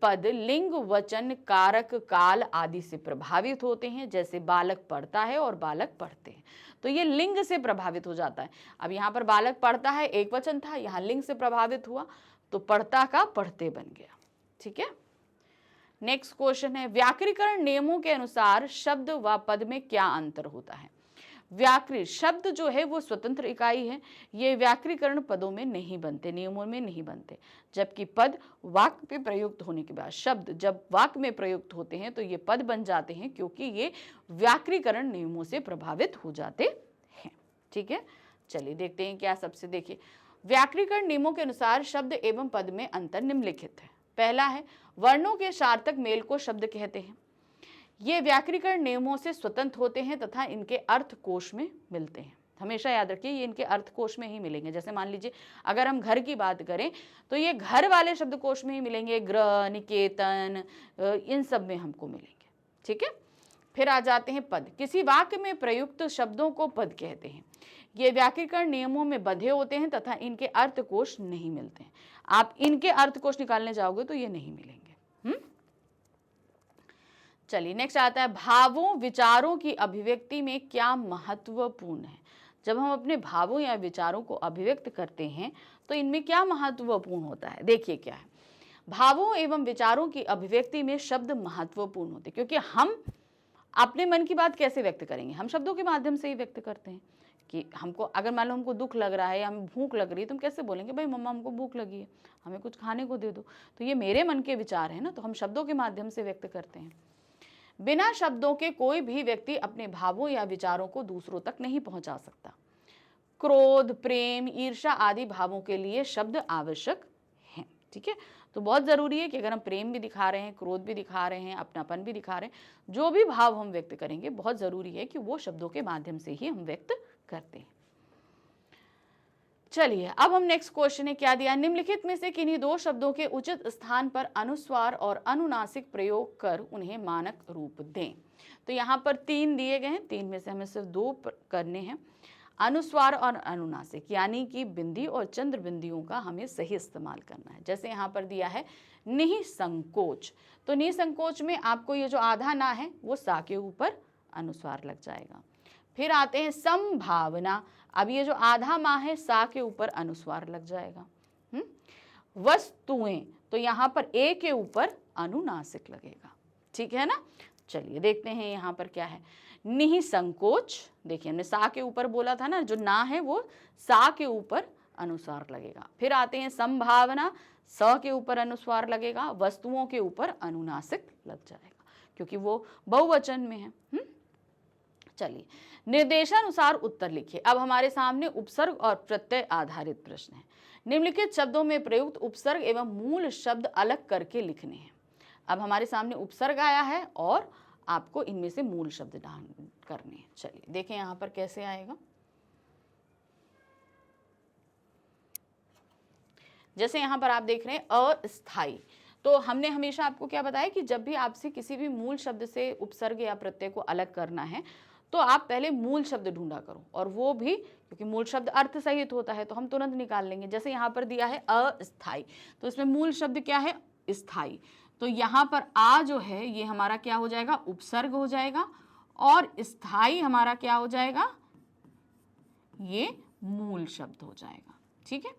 पद लिंग, वचन, कारक, काल आदि से प्रभावित होते हैं। जैसे बालक पढ़ता है और बालक पढ़ते हैं, तो ये लिंग से प्रभावित हो जाता है। अब यहाँ पर बालक पढ़ता है एक वचन था, यहाँ लिंग से प्रभावित हुआ तो पढ़ता का पढ़ते बन गया। ठीक है, नेक्स्ट क्वेश्चन है, व्याकरणिक नियमों के अनुसार शब्द व पद में क्या अंतर होता है? व्याकरण शब्द जो है वो स्वतंत्र इकाई है, ये व्याकरणीकरण पदों में नहीं बनते, नियमों में नहीं बनते, जबकि पद वाक्य में प्रयुक्त होने के बाद, शब्द जब वाक्य में प्रयुक्त होते हैं तो ये पद बन जाते हैं, क्योंकि ये व्याकरणीकरण नियमों से प्रभावित हो जाते हैं। ठीक है, चलिए देखते हैं क्या सबसे। देखिए, व्याकरणीकरण नियमों के अनुसार शब्द एवं पद में अंतर निम्नलिखित है। पहला है, वर्णों के सार्थक मेल को शब्द कहते हैं। ये व्याकरणीकरण नियमों से स्वतंत्र होते हैं तथा इनके अर्थ कोश में मिलते हैं। हमेशा याद रखिए, ये इनके अर्थ कोश में ही मिलेंगे। जैसे मान लीजिए अगर हम घर की बात करें तो ये घर वाले शब्द कोश में ही मिलेंगे, गृह, निकेतन, इन सब में हमको मिलेंगे। ठीक है, फिर आ जाते हैं पद। किसी वाक्य में प्रयुक्त शब्दों को पद कहते हैं। ये व्याकरणीकरण नियमों में बंधे होते हैं तथा इनके अर्थकोश नहीं मिलते हैं। आप इनके अर्थकोश निकालने जाओगे तो ये नहीं मिलेंगे। चलिए नेक्स्ट आता है, भावों विचारों की अभिव्यक्ति में क्या महत्वपूर्ण है? जब हम अपने भावों या विचारों को अभिव्यक्त करते हैं तो इनमें क्या महत्वपूर्ण होता है? देखिए क्या है, भावों एवं विचारों की अभिव्यक्ति में शब्द महत्वपूर्ण होते हैं, क्योंकि हम अपने मन की बात कैसे व्यक्त करेंगे? हम शब्दों के माध्यम से ही व्यक्त करते हैं। कि हमको अगर मान लो हमको दुख लग रहा है या हमें भूख लग रही है, तो हम कैसे बोलेंगे, भाई मम्मा हमको भूख लगी है, हमें कुछ खाने को दे दो। तो ये मेरे मन के विचार है ना, तो हम शब्दों के माध्यम से व्यक्त करते हैं। बिना शब्दों के कोई भी व्यक्ति अपने भावों या विचारों को दूसरों तक नहीं पहुंचा सकता। क्रोध, प्रेम, ईर्ष्या आदि भावों के लिए शब्द आवश्यक हैं। ठीक है, तो बहुत जरूरी है कि अगर हम प्रेम भी दिखा रहे हैं, क्रोध भी दिखा रहे हैं, अपनापन भी दिखा रहे हैं, जो भी भाव हम व्यक्त करेंगे, बहुत जरूरी है कि वो शब्दों के माध्यम से ही हम व्यक्त करते हैं। चलिए अब हम नेक्स्ट क्वेश्चन है, क्या दिया, निम्नलिखित में से किन्हीं 2 शब्दों के उचित स्थान पर अनुस्वार और अनुनासिक प्रयोग कर उन्हें मानक रूप दें। तो यहाँ पर 3 दिए गए हैं, 3 में से हमें सिर्फ 2 करने हैं। अनुस्वार और अनुनासिक यानी कि बिंदी और चंद्र बिंदियों का हमें सही इस्तेमाल करना है। जैसे यहाँ पर दिया है निःसंकोच, तो निःसंकोच में आपको ये जो आधा ना है वो सा के ऊपर अनुस्वार लग जाएगा। फिर आते हैं संभावना, अब ये जो आधा मा है सा के ऊपर अनुस्वार लग जाएगा। वस्तुएं, तो यहाँ पर ए के ऊपर अनुनासिक लगेगा, ठीक है ना। चलिए देखते हैं यहाँ पर क्या है। निःसंकोच, देखिए हमने सा के ऊपर बोला था ना, जो ना है वो सा के ऊपर अनुस्वार लगेगा। फिर आते हैं संभावना, स के ऊपर अनुस्वार लगेगा, वस्तुओं के ऊपर अनुनासिक लग जाएगा क्योंकि वो बहुवचन में है। चलिए निर्देशानुसार उत्तर लिखिए। अब हमारे सामने उपसर्ग और प्रत्यय आधारित प्रश्न है। निम्नलिखित शब्दों में प्रयुक्त उपसर्ग एवं मूल शब्द अलग करके लिखने हैं। अब हमारे सामने उपसर्ग आया है और आपको इनमें से मूल शब्द करने हैं। चलिए देखें यहाँ पर कैसे आएगा। जैसे यहाँ पर आप देख रहे हैं अस्थाई, तो हमने हमेशा आपको क्या बताया कि जब भी आपसे किसी भी मूल शब्द से उपसर्ग या प्रत्यय को अलग करना है तो आप पहले मूल शब्द ढूंढा करो, और वो भी क्योंकि मूल शब्द अर्थ सहित होता है तो हम तुरंत निकाल लेंगे। जैसे यहाँ पर दिया है अस्थाई, तो इसमें मूल शब्द क्या है, स्थाई, तो यहाँ पर आ जो है ये हमारा क्या हो जाएगा, उपसर्ग हो जाएगा, और स्थाई हमारा क्या हो जाएगा, ये मूल शब्द हो जाएगा, ठीक है।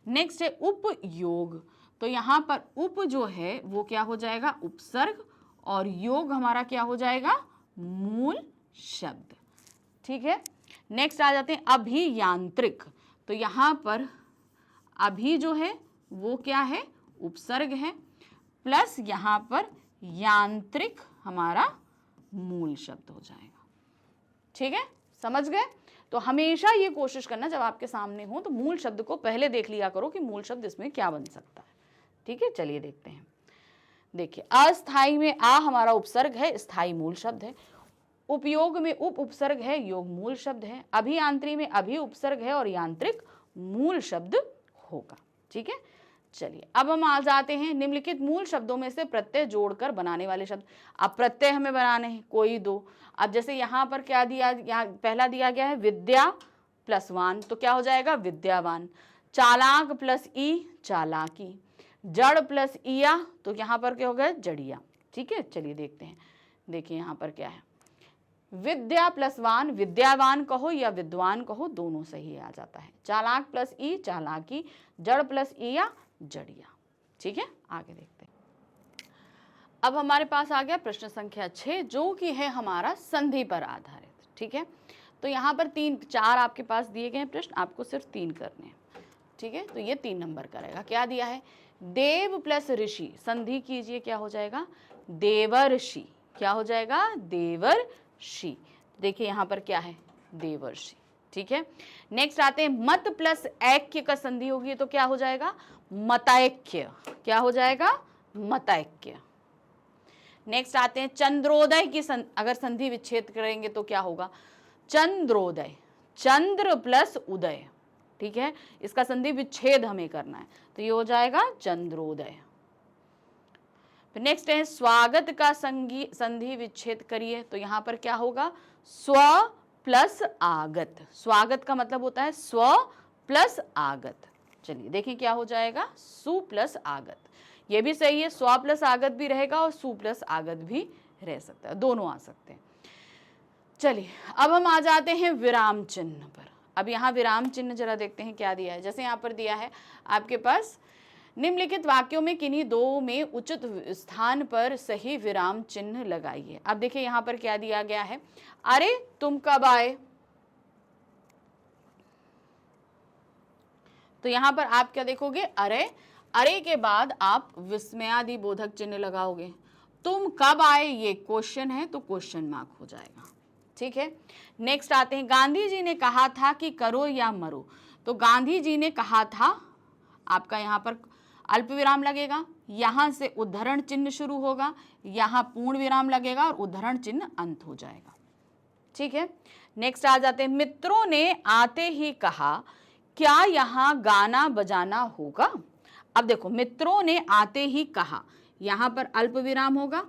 नेक्स्ट है उपयोग, तो यहाँ पर उप जो है वो क्या हो जाएगा, उपसर्ग, और योग हमारा क्या हो जाएगा, मूल शब्द, ठीक है। नेक्स्ट आ जाते हैं अभियांत्रिक, तो यहाँ पर अभी जो है वो क्या है, उपसर्ग है, प्लस यहाँ पर यांत्रिक हमारा मूल शब्द हो जाएगा, ठीक है, समझ गए। तो हमेशा ये कोशिश करना जब आपके सामने हो तो मूल शब्द को पहले देख लिया करो कि मूल शब्द इसमें क्या बन सकता है, ठीक है। चलिए देखते हैं। देखिए अस्थाई में आ हमारा उपसर्ग है, स्थाई मूल शब्द है। उपयोग में उप उपसर्ग है, योग मूल शब्द है। अभियांत्रिक में अभि उपसर्ग है और यांत्रिक मूल शब्द होगा, ठीक है। चलिए अब हम आ जाते हैं निम्नलिखित मूल शब्दों में से प्रत्यय जोड़कर बनाने वाले शब्द। अब प्रत्यय हमें बनाने हैं कोई दो। अब जैसे यहाँ पर क्या दिया, यहाँ पहला दिया गया है विद्या प्लस वान, तो क्या हो जाएगा, विद्यावान। चालाक प्लस ई, चालाकी। जड़ प्लस इया, तो यहाँ पर क्या हो गया, जड़िया, ठीक है। चलिए देखते हैं। देखिए यहाँ पर क्या है, विद्या प्लस वान, विद्यावान कहो या विद्वान कहो दोनों सही आ जाता है। चालाक प्लस ई, चालाकी। जड़ प्लस इया, जड़िया, ठीक है। आगे देखते हैं। अब हमारे पास आ गया प्रश्न संख्या 6 जो कि है हमारा संधि पर आधारित, ठीक है। तो यहाँ पर 4 आपके पास दिए गए प्रश्न, आपको सिर्फ 3 करने हैं, ठीक है। तो ये 3 नंबर का रहेगा। क्या दिया है, देव प्लस ऋषि, संधि कीजिए, क्या हो जाएगा, देवर्षि। क्या हो जाएगा, देवर्षि। देखिए यहाँ पर क्या है, देवर्षि, ठीक है। नेक्स्ट आते हैं मत प्लस ऐक्य का संधि होगी तो क्या हो जाएगा, मतैक्य। क्या हो जाएगा, मतैक्य। नेक्स्ट आते हैं चंद्रोदय की अगर संधि विच्छेद करेंगे तो क्या होगा, चंद्रोदय। चंद्र प्लस उदय, ठीक है, इसका संधि विच्छेद हमें करना है तो ये हो जाएगा चंद्रोदय। फिर नेक्स्ट है स्वागत का संधि विच्छेद करिए तो यहाँ पर क्या होगा, स्व प्लस आगत। स्वागत का मतलब होता है स्व प्लस आगत। चलिए देखिए क्या हो जाएगा, सु प्लस आगत। ये भी सही है, स्व प्लस आगत भी रहेगा और सु प्लस आगत भी रह सकता है, दोनों आ सकते हैं। चलिए अब हम आ जाते हैं विराम चिन्ह पर। अब यहाँ विराम चिन्ह जरा देखते हैं क्या दिया है। जैसे यहाँ पर दिया है आपके पास, निम्नलिखित वाक्यों में किन्हीं दो में उचित स्थान पर सही विराम चिन्ह लगाइए। अब देखिए यहाँ पर क्या दिया गया है, अरे तुम कब आए, तो यहाँ पर आप क्या देखोगे, अरे, अरे के बाद आप विस्मयादि बोधक चिन्ह लगाओगे। तुम कब आए ये क्वेश्चन है तो क्वेश्चन मार्क हो जाएगा, ठीक है। नेक्स्ट आते हैं, गांधी जी ने कहा था कि करो या मरो, तो गांधी जी ने कहा था, आपका यहाँ पर अल्प विराम लगेगा, यहाँ से उद्धरण चिन्ह शुरू होगा, यहाँ पूर्ण विराम लगेगा और उद्धरण चिन्ह अंत हो जाएगा, ठीक है। नेक्स्ट आ जाते हैं, मित्रों ने आते ही कहा क्या यहाँ गाना बजाना होगा। अब देखो मित्रों ने आते ही कहा, यहाँ पर अल्प विराम होगा,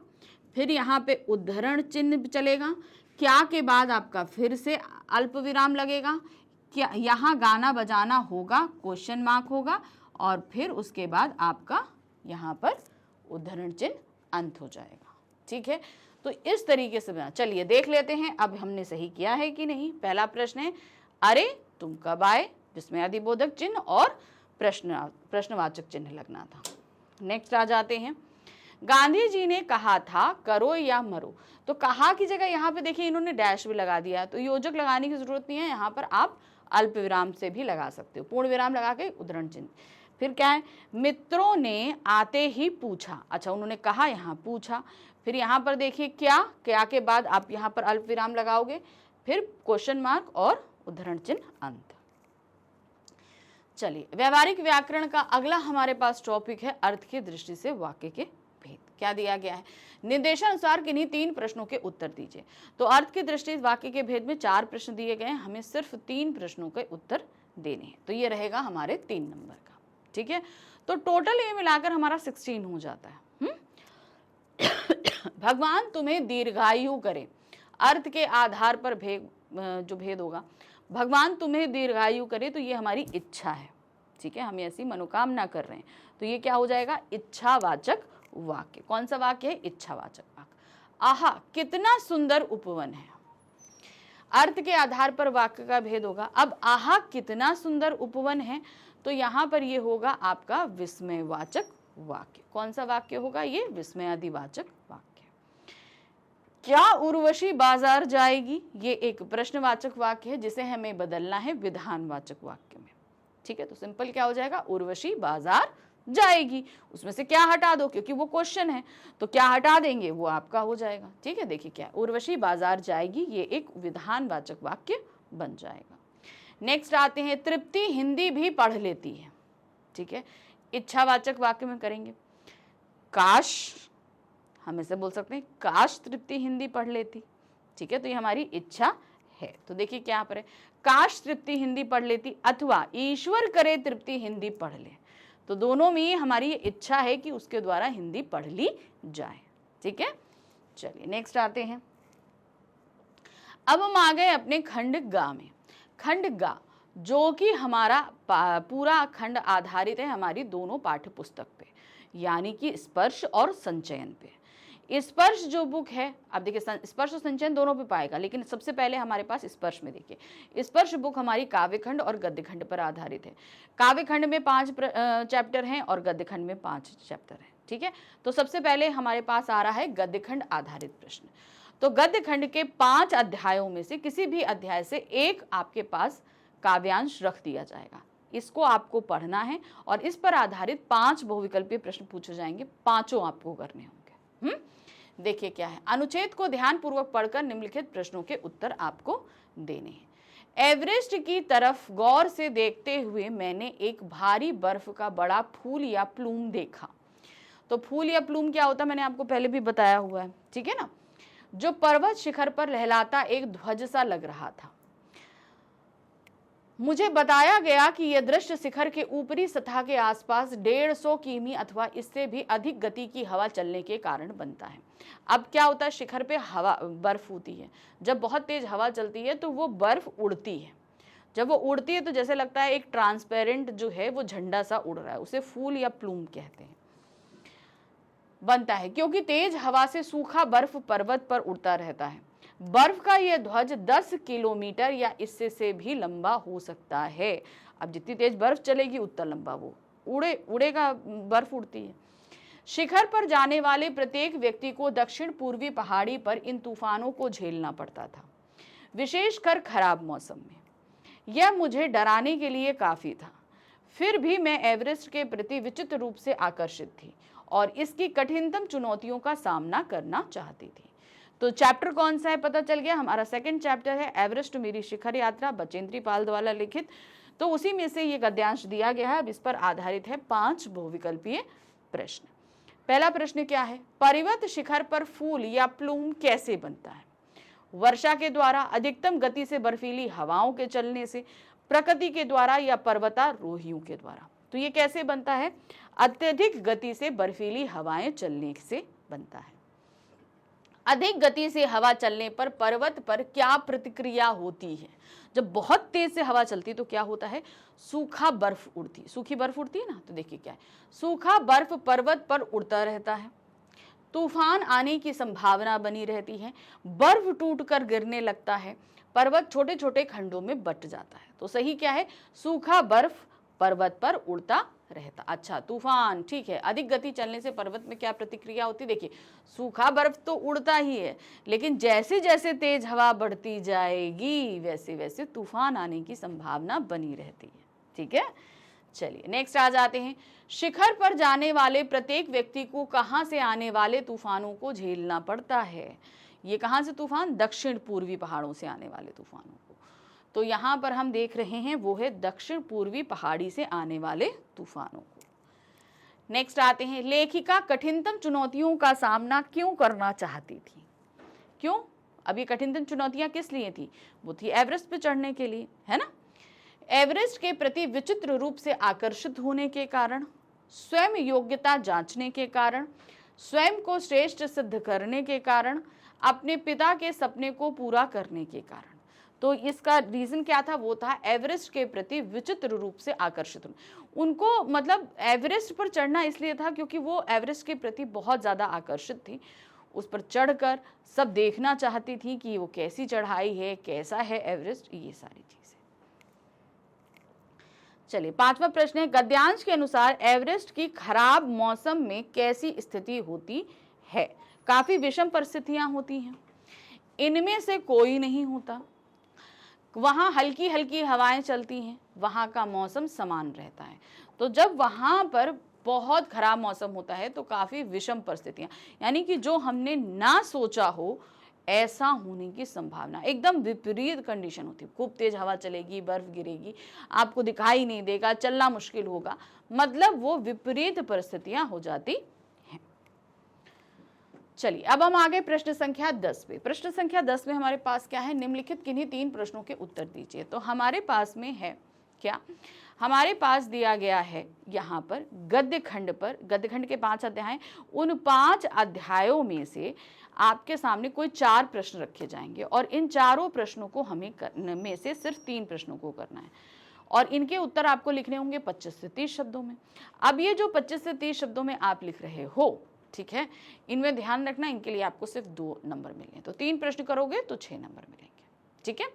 फिर यहाँ पे उद्धरण चिन्ह चलेगा, क्या के बाद आपका फिर से अल्प विराम लगेगा, क्या यहाँ गाना बजाना होगा, क्वेश्चन मार्क होगा, और फिर उसके बाद आपका यहाँ पर उद्धरण चिन्ह अंत हो जाएगा। ठीक है, तो इस तरीके से बना। चलिए देख लेते हैं अब हमने सही किया है कि नहीं। पहला प्रश्न है, अरे तुम कब आए, विस्मयादिबोधक चिन्ह और प्रश्नवाचक चिन्ह लगना था। नेक्स्ट आ जाते हैं, गांधी जी ने कहा था करो या मरो। तो कहा की जगह यहाँ पे देखिए इन्होंने डैश भी लगा दिया, तो योजक लगाने की जरूरत नहीं है, यहाँ पर आप अल्प विराम से भी लगा सकते हो, पूर्ण विराम लगा के उद्धरण चिन्ह। फिर क्या है, मित्रों ने आते ही पूछा। अच्छा, उन्होंने कहा, यहाँ पूछा। फिर यहाँ पर देखिए क्या के बाद आप यहाँ पर अल्प विराम लगाओगे, फिर क्वेश्चन मार्क और उद्धरण चिन्ह अंत। चलिए, व्यवहारिक व्याकरण का अगला हमारे पास टॉपिक है अर्थ की दृष्टि से वाक्य के भेद। क्या दिया गया है, निर्देशानुसार किन्हीं 3 प्रश्नों के उत्तर दीजिए। तो अर्थ की दृष्टि से वाक्य के भेद में 4 प्रश्न दिए गए हैं, हमें सिर्फ 3 प्रश्नों के उत्तर देने हैं। तो ये रहेगा हमारे 3 नंबर का। ठीक है, तो टोटल ये मिलाकर हमारा 16 हो जाता है। भगवान तुम्हें दीर्घायु करे, अर्थ के आधार पर जो भेद होगा, भगवान तुम्हें दीर्घायु करे, तो ये हमारी इच्छा है। ठीक है, हम ऐसी मनोकामना कर रहे हैं, तो ये क्या हो जाएगा, इच्छावाचक वाक्य। कौन सा वाक्य है, इच्छावाचक वाक्य। आहा कितना सुंदर उपवन है, अर्थ के आधार पर वाक्य का भेद होगा। अब आहा कितना सुंदर उपवन है, तो यहाँ पर ये होगा आपका विस्मयवाचक वाक्य। कौन सा वाक्य होगा, ये विस्मयादिवाचक वाक्य। क्या उर्वशी बाजार जाएगी, ये एक प्रश्नवाचक वाक्य है, जिसे हमें बदलना है विधानवाचक वाक्य में। ठीक है, तो सिंपल क्या हो जाएगा, उर्वशी बाजार जाएगी, उसमें से क्या हटा दो, क्योंकि वो क्वेश्चन है, तो क्या हटा देंगे, वो आपका हो जाएगा। ठीक है, देखिए क्या, उर्वशी बाजार जाएगी, ये एक विधानवाचक वाक्य बन जाएगा। नेक्स्ट आते हैं, तृप्ति हिंदी भी पढ़ लेती है। ठीक है, इच्छावाचक वाक्य में करेंगे, काश, हम ऐसे बोल सकते हैं, काश तृप्ति हिंदी पढ़ लेती। ठीक है, तो ये हमारी इच्छा है। तो देखिए क्या पर है, काश तृप्ति हिंदी पढ़ लेती, अथवा ईश्वर करे तृप्ति हिंदी पढ़ ले। तो दोनों में ये हमारी इच्छा है कि उसके द्वारा हिंदी पढ़ ली जाए। ठीक है, चलिए नेक्स्ट आते हैं। अब हम आ गए अपने खंड गा में। खंड गा, जो कि हमारा पूरा खंड आधारित है हमारी दोनों पाठ्य पुस्तक पे, यानी कि स्पर्श और संचयन पे। स्पर्श जो बुक है, अब देखिए स्पर्श और संचयन दोनों पे पाएगा, लेकिन सबसे पहले हमारे पास स्पर्श में देखिए, स्पर्श बुक हमारी काव्यखंड और गद्यखंड पर आधारित है। काव्यखंड में 5 चैप्टर हैं और गद्यखंड में 5 चैप्टर हैं। ठीक है, तो सबसे पहले हमारे पास आ रहा है गद्यखंड आधारित प्रश्न। तो गद्यखंड के 5 अध्यायों में से किसी भी अध्याय से एक आपके पास काव्यांश रख दिया जाएगा, इसको आपको पढ़ना है और इस पर आधारित 5 बहुविकल्पीय प्रश्न पूछे जाएंगे, पांचों आपको करने होंगे। देखिए क्या है, अनुच्छेद को ध्यान पूर्वक पढ़कर निम्नलिखित प्रश्नों के उत्तर आपको देने हैं। एवरेस्ट की तरफ गौर से देखते हुए मैंने एक भारी बर्फ का बड़ा फूल या प्लूम देखा। तो फूल या प्लूम क्या होता है, मैंने आपको पहले भी बताया हुआ है। ठीक है ना, जो पर्वत शिखर पर लहराता एक ध्वज सा लग रहा था। मुझे बताया गया कि यह दृश्य शिखर के ऊपरी सतह के आसपास 150 किमी अथवा इससे भी अधिक गति की हवा चलने के कारण बनता है। अब क्या होता है, शिखर पे हवा बर्फ होती है, जब बहुत तेज हवा चलती है तो वो बर्फ उड़ती है। जब वो उड़ती है तो जैसे लगता है एक ट्रांसपेरेंट जो है वो झंडा सा उड़ रहा है, उसे फूल या प्लूम कहते हैं, बनता है, क्योंकि तेज हवा से सूखा बर्फ पर्वत पर उड़ता रहता है। बर्फ का यह ध्वज 10 किलोमीटर या इससे से भी लंबा हो सकता है। अब जितनी तेज बर्फ चलेगी उतना लंबा वो उड़ेगा, बर्फ उड़ती है। शिखर पर जाने वाले प्रत्येक व्यक्ति को दक्षिण पूर्वी पहाड़ी पर इन तूफानों को झेलना पड़ता था, विशेषकर खराब मौसम में। यह मुझे डराने के लिए काफी था, फिर भी मैं एवरेस्ट के प्रति विचित्र रूप से आकर्षित थी और इसकी कठिनतम चुनौतियों का सामना करना चाहती थी। तो चैप्टर कौन सा है पता चल गया, हमारा सेकंड चैप्टर है एवरेस्ट मेरी शिखर यात्रा, बचेंद्री पाल द्वारा लिखित। तो उसी में से ये गद्यांश दिया गया है। अब इस पर आधारित है 5 बहुविकल्पीय प्रश्न। पहला प्रश्न क्या है, पर्वत शिखर पर फूल या प्लूम कैसे बनता है? वर्षा के द्वारा, अधिकतम गति से बर्फीली हवाओं के चलने से, प्रकृति के द्वारा या पर्वतारोहियों के द्वारा। तो ये कैसे बनता है, अत्यधिक गति से बर्फीली हवाएं चलने से बनता है। अधिक गति से हवा चलने पर पर्वत पर क्या प्रतिक्रिया होती है? जब बहुत तेज से हवा चलती है तो क्या होता है? सूखा बर्फ उड़ती, सूखी बर्फ उड़ती है ना। तो देखिए क्या है, सूखा बर्फ पर्वत पर उड़ता रहता है, तूफान आने की संभावना बनी रहती है, बर्फ टूटकर गिरने लगता है, पर्वत छोटे छोटे खंडों में बंट जाता है। तो सही क्या है? सूखा बर्फ पर्वत पर उड़ता रहता। अच्छा, तूफान, ठीक है। अधिक गति चलने से पर्वत में क्या प्रतिक्रिया होती? देखिए, सूखा बर्फ तो उड़ता ही है, लेकिन जैसे जैसे तेज हवा बढ़ती जाएगी वैसे वैसे तूफान आने की संभावना बनी रहती है। ठीक है, चलिए नेक्स्ट आ जाते हैं। शिखर पर जाने वाले प्रत्येक व्यक्ति को कहां से आने वाले तूफानों को झेलना पड़ता है? ये कहां से तूफान? दक्षिण पूर्वी पहाड़ों से आने वाले तूफानों को। तो यहां पर हम देख रहे हैं वो है दक्षिण पूर्वी पहाड़ी से आने वाले तूफानों को। नेक्स्ट आते हैं, लेखिका कठिनतम चुनौतियों का सामना क्यों करना चाहती थी? क्यों? अब ये कठिनतम चुनौतियां किस लिए थी? वो थी एवरेस्ट पे चढ़ने के लिए, है ना। एवरेस्ट के प्रति विचित्र रूप से आकर्षित होने के कारण, स्वयं योग्यता जांचने के कारण, स्वयं को श्रेष्ठ सिद्ध करने के कारण, अपने पिता के सपने को पूरा करने के कारण। तो इसका रीजन क्या था? वो था एवरेस्ट के प्रति विचित्र रूप से आकर्षित होना। उनको मतलब एवरेस्ट पर चढ़ना इसलिए था क्योंकि वो एवरेस्ट के प्रति बहुत ज़्यादा आकर्षित थी। उस पर चढ़कर सब देखना चाहती थी कि वो कैसी चढ़ाई है, कैसा है एवरेस्ट, ये सारी चीज़ें। चलिए, पांचवा प्रश्न है, गद्यांश के अनुसार एवरेस्ट की खराब मौसम में कैसी स्थिति होती है? काफी विषम परिस्थितियां होती हैं, इनमें से कोई नहीं होता। वहां हल्की हल्की हवाएं चलती हैं, वहां का मौसम समान रहता है। तो जब वहां पर बहुत खराब मौसम होता है तो काफी विषम परिस्थितियां, यानी कि जो हमने ना सोचा हो ऐसा होने की संभावना, एकदम विपरीत कंडीशन होती है। खूब तेज हवा चलेगी, बर्फ गिरेगी, आपको दिखाई नहीं देगा, चलना मुश्किल होगा, मतलब वो विपरीत परिस्थितियां हो जाती हैं। चलिए, अब हम आगे प्रश्न संख्या 10 पे। प्रश्न संख्या 10 में हमारे पास क्या है? निम्नलिखित किन्हीं 3 प्रश्नों के उत्तर दीजिए। तो हमारे पास में है क्या? हमारे पास दिया गया है यहाँ पर गद्य खंड पर, गद्य खंड के 5 अध्याय हैं, उन 5 अध्यायों में से आपके सामने कोई 4 प्रश्न रखे जाएंगे और इन चारों प्रश्नों को हमें करने में से सिर्फ 3 प्रश्नों को करना है और इनके उत्तर आपको लिखने होंगे 25 से 30 शब्दों में। अब ये जो 25 से 30 शब्दों में आप लिख रहे हो, ठीक है, इनमें ध्यान रखना, इनके लिए आपको सिर्फ 2 नंबर मिलेंगे। तो 3 प्रश्न करोगे तो 6 नंबर मिलेंगे। ठीक है,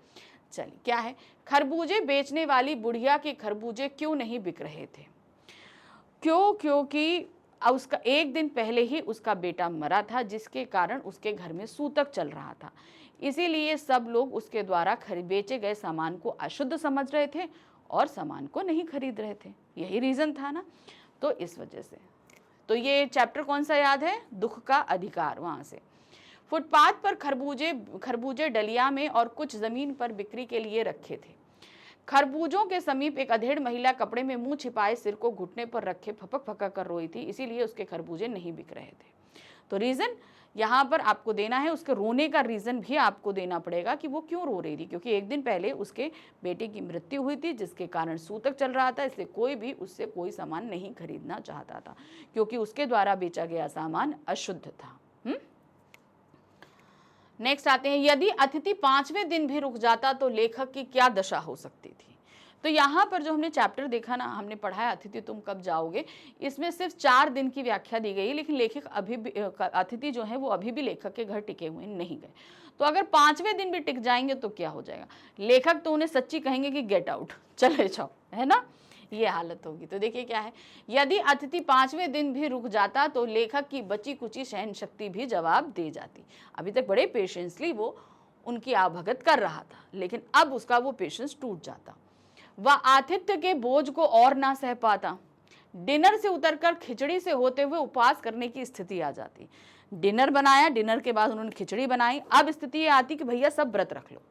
चलिए, क्या है? खरबूजे बेचने वाली बुढ़िया के खरबूजे क्यों नहीं बिक रहे थे? क्यों? क्योंकि उसका एक दिन पहले ही उसका बेटा मरा था, जिसके कारण उसके घर में सूतक चल रहा था। इसीलिए सब लोग उसके द्वारा बेचे गए सामान को अशुद्ध समझ रहे थे और सामान को नहीं खरीद रहे थे। यही रीजन था ना। तो इस वजह से, तो ये चैप्टर कौन सा याद है? दुख का अधिकार। वहां से फुटपाथ पर खरबूजे डलिया में और कुछ जमीन पर बिक्री के लिए रखे थे। खरबूजों के समीप एक अधेड़ महिला कपड़े में मुंह छिपाए सिर को घुटने पर रखे फपक फपक कर रोई थी, इसीलिए उसके खरबूजे नहीं बिक रहे थे। तो रीजन यहाँ पर आपको देना है, उसके रोने का रीजन भी आपको देना पड़ेगा कि वो क्यों रो रही थी। क्योंकि एक दिन पहले उसके बेटे की मृत्यु हुई थी, जिसके कारण सूतक चल रहा था, इसलिए कोई भी उससे कोई सामान नहीं खरीदना चाहता था, क्योंकि उसके द्वारा बेचा गया सामान अशुद्ध था। नेक्स्ट आते हैं, यदि अतिथि 5वें दिन भी रुक जाता तो लेखक की क्या दशा हो सकती थी? तो यहाँ पर जो हमने चैप्टर देखा ना, हमने पढ़ा है अतिथि तुम कब जाओगे, इसमें सिर्फ 4 दिन की व्याख्या दी गई है, लेकिन लेखक अभी भी, अतिथि जो है वो अभी भी लेखक के घर टिके हुए नहीं गए। तो अगर 5वें दिन भी टिक जाएंगे तो क्या हो जाएगा? लेखक तो उन्हें सच्ची कहेंगे कि गेट आउट, चले जाओ, है ना, ये हालत होगी। तो देखिए क्या है, यदि अतिथि 5वें दिन भी रुक जाता तो लेखक की बची कुची सहन शक्ति भी जवाब दे जाती। अभी तक बड़े पेशेंसली वो उनकी आवभगत कर रहा था, लेकिन अब उसका वो पेशेंस टूट जाता। वह आतिथ्य के बोझ को और ना सह पाता, डिनर से उतरकर खिचड़ी से होते हुए उपवास करने की स्थिति आ जाती। डिनर बनाया, डिनर के बाद उन्होंने खिचड़ी बनाई, अब स्थिति ये आती कि भैया सब व्रत रख लो।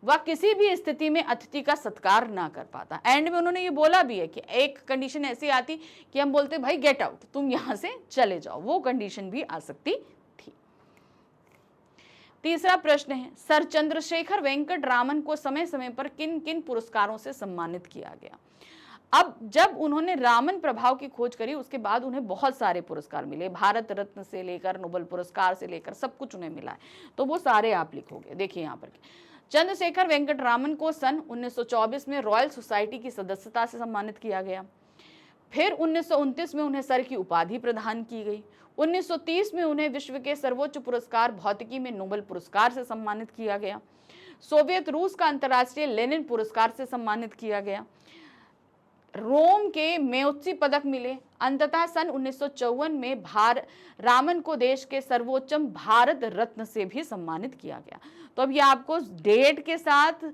वह किसी भी स्थिति में अतिथि का सत्कार ना कर पाता। एंड में उन्होंने ये बोला भी है कि एक कंडीशन ऐसी आती कि हम बोलते भाई गेट आउट, तुम यहां से चले जाओ, वो कंडीशन भी आ सकती थी। तीसरा प्रश्न है, सर चंद्रशेखर वेंकट रामन को समय समय पर किन किन पुरस्कारों से सम्मानित किया गया? अब जब उन्होंने रामन प्रभाव की खोज करी उसके बाद उन्हें बहुत सारे पुरस्कार मिले, भारत रत्न से लेकर नोबेल पुरस्कार से लेकर सब कुछ उन्हें मिला है, तो वो सारे आप लिखोगे। देखिए यहाँ पर चंद्रशेखर वेंकट रामन को सन 1924 में रॉयल सोसाइटी की सदस्यता से सम्मानित किया गया। फिर 1929 में उन्हें सर की उपाधि प्रदान की गई। 1930 में उन्हें विश्व के सर्वोच्च पुरस्कार भौतिकी में नोबेल पुरस्कार से सम्मानित किया गया। सोवियत रूस का अंतर्राष्ट्रीय लेनिन पुरस्कार से सम्मानित किया गया। रोम के मेओत्सी पदक मिले। अंततः सन 1954 में रामन को देश के सर्वोच्चम भारत रत्न से भी सम्मानित किया गया। तो अब ये आपको डेट के साथ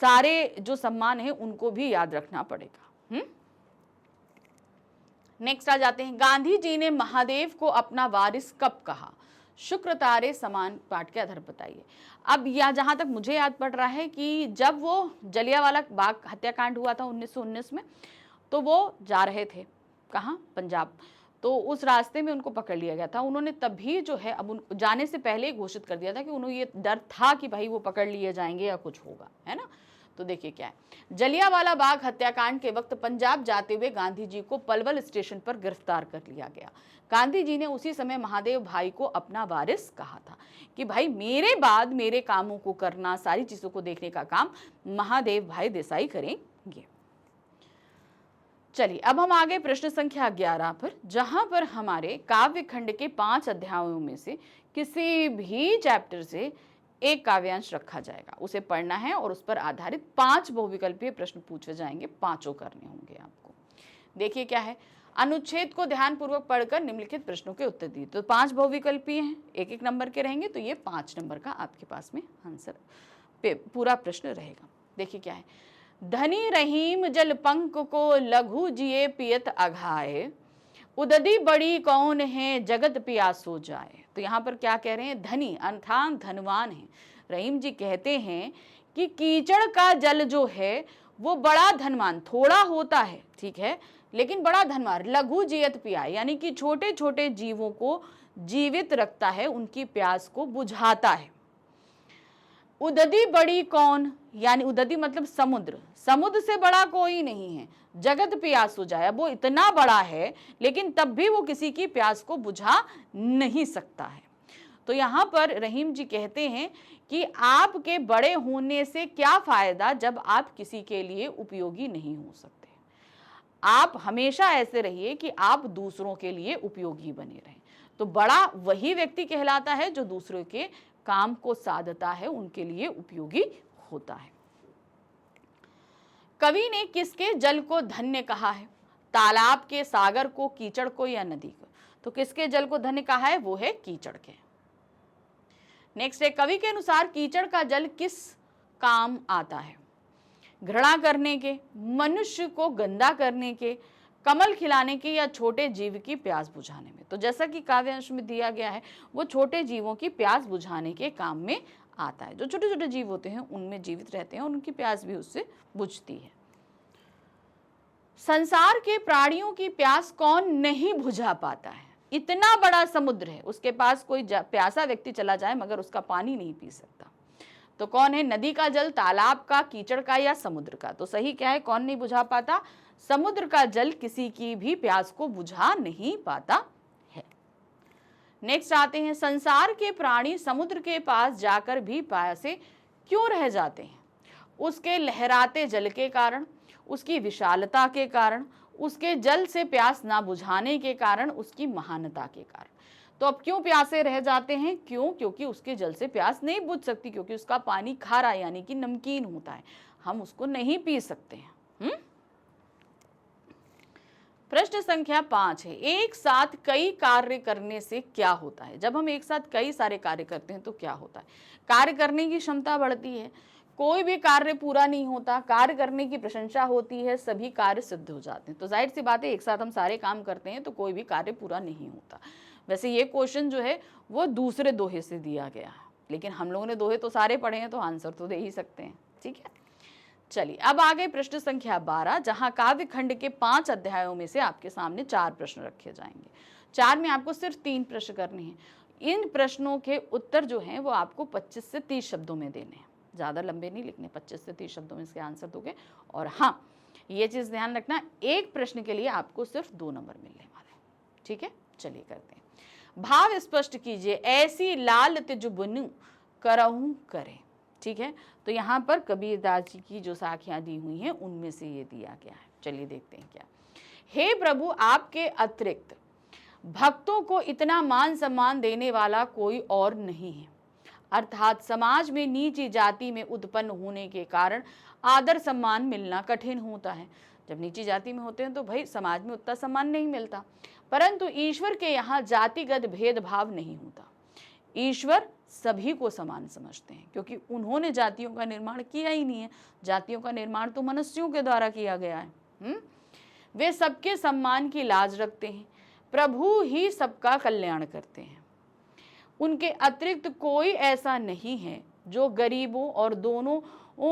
सारे जो सम्मान है उनको भी याद रखना पड़ेगा। नेक्स्ट आ जाते हैं, गांधी जी ने महादेव को अपना वारिस कब कहा? शुक्र तारे समान पाठ के आधार बताइए। अब यह जहां तक मुझे याद पड़ रहा है कि जब वो जलियांवाला बाग हत्याकांड हुआ था 1919 में, तो वो जा रहे थे कहाँ, पंजाब, तो उस रास्ते में उनको पकड़ लिया गया था। उन्होंने तभी जो है, अब जाने से पहले घोषित कर दिया था कि उन्हें ये डर था कि भाई वो पकड़ लिए जाएंगे या कुछ होगा, है ना। तो देखिए क्या है, जलियांवाला बाग हत्याकांड के वक्त पंजाब जाते हुए गांधी जी को पलवल स्टेशन पर गिरफ्तार कर लिया गया। गांधी जी ने उसी समय महादेव भाई को अपना वारिस कहा था कि भाई मेरे बाद मेरे कामों को करना, सारी चीजों को देखने का काम महादेव भाई देसाई करेंगे। चलिए अब हम आगे प्रश्न संख्या 11 पर, जहां पर हमारे काव्य खंड के 5 अध्यायों में से किसी भी चैप्टर से एक काव्यांश रखा जाएगा, उसे पढ़ना है और उस पर आधारित 5 बहुविकल्पीय प्रश्न पूछे जाएंगे, 5 करने होंगे आपको। देखिए क्या है, अनुच्छेद को ध्यानपूर्वक पढ़कर निम्नलिखित प्रश्नों के उत्तर दिए। तो 5 बहुविकल्पीय हैं, 1-1 नंबर के रहेंगे, तो ये 5 नंबर का आपके पास में आंसर पूरा प्रश्न रहेगा। देखिए क्या है, धनी रहीम जल पंक को लघु जिए पियत अघाए, उददी बड़ी कौन है जगत प्यासो जाए। तो यहाँ पर क्या कह रहे हैं, धनी अर्थात धनवान है। रहीम जी कहते हैं कि कीचड़ का जल जो है वो बड़ा धनवान, थोड़ा होता है ठीक है, लेकिन बड़ा धनवान, लघु जियत पिया, यानी कि छोटे छोटे जीवों को जीवित रखता है, उनकी प्यास को बुझाता है। उददी बड़ी कौन, यानी उददी मतलब समुद्र, समुद्र से बड़ा कोई नहीं है। जगत प्यास हो जाए, वो इतना बड़ा है लेकिन तब भी वो किसी की प्यास को बुझा नहीं सकता है। तो यहाँ पर रहीम जी कहते हैं कि आपके बड़े होने से क्या फायदा जब आप किसी के लिए उपयोगी नहीं हो सकते। आप हमेशा ऐसे रहिए कि आप दूसरों के लिए उपयोगी बने रहें। तो बड़ा वही व्यक्ति कहलाता है जो दूसरों के काम को साधता है, उनके लिए उपयोगी होता है। कवि ने किसके जल को धन्य कहा है? तालाब के, सागर को, कीचड़ को या नदी को? तो किसके जल को धन्य कहा है? वो है कीचड़ के। नेक्स्ट है, कवि के अनुसार कीचड़ का जल किस काम आता है? घृणा करने के, मनुष्य को गंदा करने के, कमल खिलाने के या छोटे जीव की प्यास बुझाने में। तो जैसा कि काव्यांश में दिया गया है, वो छोटे जीवों की प्यास बुझाने के काम में आता है। जो छोटे छोटे जीव होते हैं उनमें जीवित रहते हैं, उनकी प्यास भी उससे बुझती है। संसार के प्राणियों की प्यास कौन नहीं बुझा पाता है? इतना बड़ा समुद्र है, उसके पास कोई प्यासा व्यक्ति चला जाए मगर उसका पानी नहीं पी सकता। तो कौन है? नदी का जल, तालाब का, कीचड़ का या समुद्र का? तो सही क्या है, कौन नहीं बुझा पाता? समुद्र का जल किसी की भी प्यास को बुझा नहीं पाता है। नेक्स्ट आते हैं, संसार के प्राणी समुद्र के पास जाकर भी प्यासे क्यों रह जाते हैं? उसके लहराते जल के कारण, उसकी विशालता के कारण, उसके जल से प्यास ना बुझाने के कारण, उसकी महानता के कारण। तो अब क्यों प्यासे रह जाते हैं? क्यों? क्योंकि उसके जल से प्यास नहीं बुझ सकती, क्योंकि उसका पानी खारा यानी कि नमकीन होता है, हम उसको नहीं पी सकते हैं। प्रश्न संख्या 5 है, एक साथ कई कार्य करने से क्या होता है? जब हम एक साथ कई सारे कार्य करते हैं तो क्या होता है? कार्य करने की क्षमता बढ़ती है, कोई भी कार्य पूरा नहीं होता, कार्य करने की प्रशंसा होती है, सभी कार्य सिद्ध हो जाते हैं। तो जाहिर सी बात है, एक साथ हम सारे काम करते हैं तो कोई भी कार्य पूरा नहीं होता। वैसे ये क्वेश्चन जो है वो दूसरे दोहे से दिया गया है, लेकिन हम लोगों ने दोहे तो सारे पढ़े हैं तो आंसर तो दे ही सकते हैं। ठीक है, चलिए अब आ गए प्रश्न संख्या 12, जहां काव्य खंड के 5 अध्यायों में से आपके सामने 4 प्रश्न रखे जाएंगे। 4 में आपको सिर्फ 3 प्रश्न करने हैं। इन प्रश्नों के उत्तर जो हैं वो आपको 25 से 30 शब्दों में देने हैं, ज़्यादा लंबे नहीं लिखने, 25 से 30 शब्दों में इसके आंसर दोगे। और हाँ, ये चीज ध्यान रखना, एक प्रश्न के लिए आपको सिर्फ 2 नंबर मिलने वाले हैं। ठीक है, चलिए करते हैं। भाव स्पष्ट कीजिए, ऐसी लाल तिज बुनु करहूं करे। ठीक है, तो यहाँ पर कबीरदास जी की जो साखियां दी हुई हैं उनमें से ये दिया गया है। चलिए देखते हैं क्या। हे प्रभु, आपके अतिरिक्त भक्तों को इतना मान सम्मान देने वाला कोई और नहीं है। अर्थात समाज में नीची जाति में उत्पन्न होने के कारण आदर सम्मान मिलना कठिन होता है। जब नीची जाति में होते हैं तो भाई समाज में उतना सम्मान नहीं मिलता, परंतु ईश्वर के यहाँ जातिगत भेदभाव नहीं होता। ईश्वर सभी को समान समझते हैं, क्योंकि उन्होंने जातियों का निर्माण किया ही नहीं है। जातियों का निर्माण तो मनुष्यों के द्वारा किया गया है। वे सबके सम्मान की लाज रखते हैं। प्रभु ही सबका कल्याण करते हैं। उनके अतिरिक्त कोई ऐसा नहीं है जो गरीबों और दोनों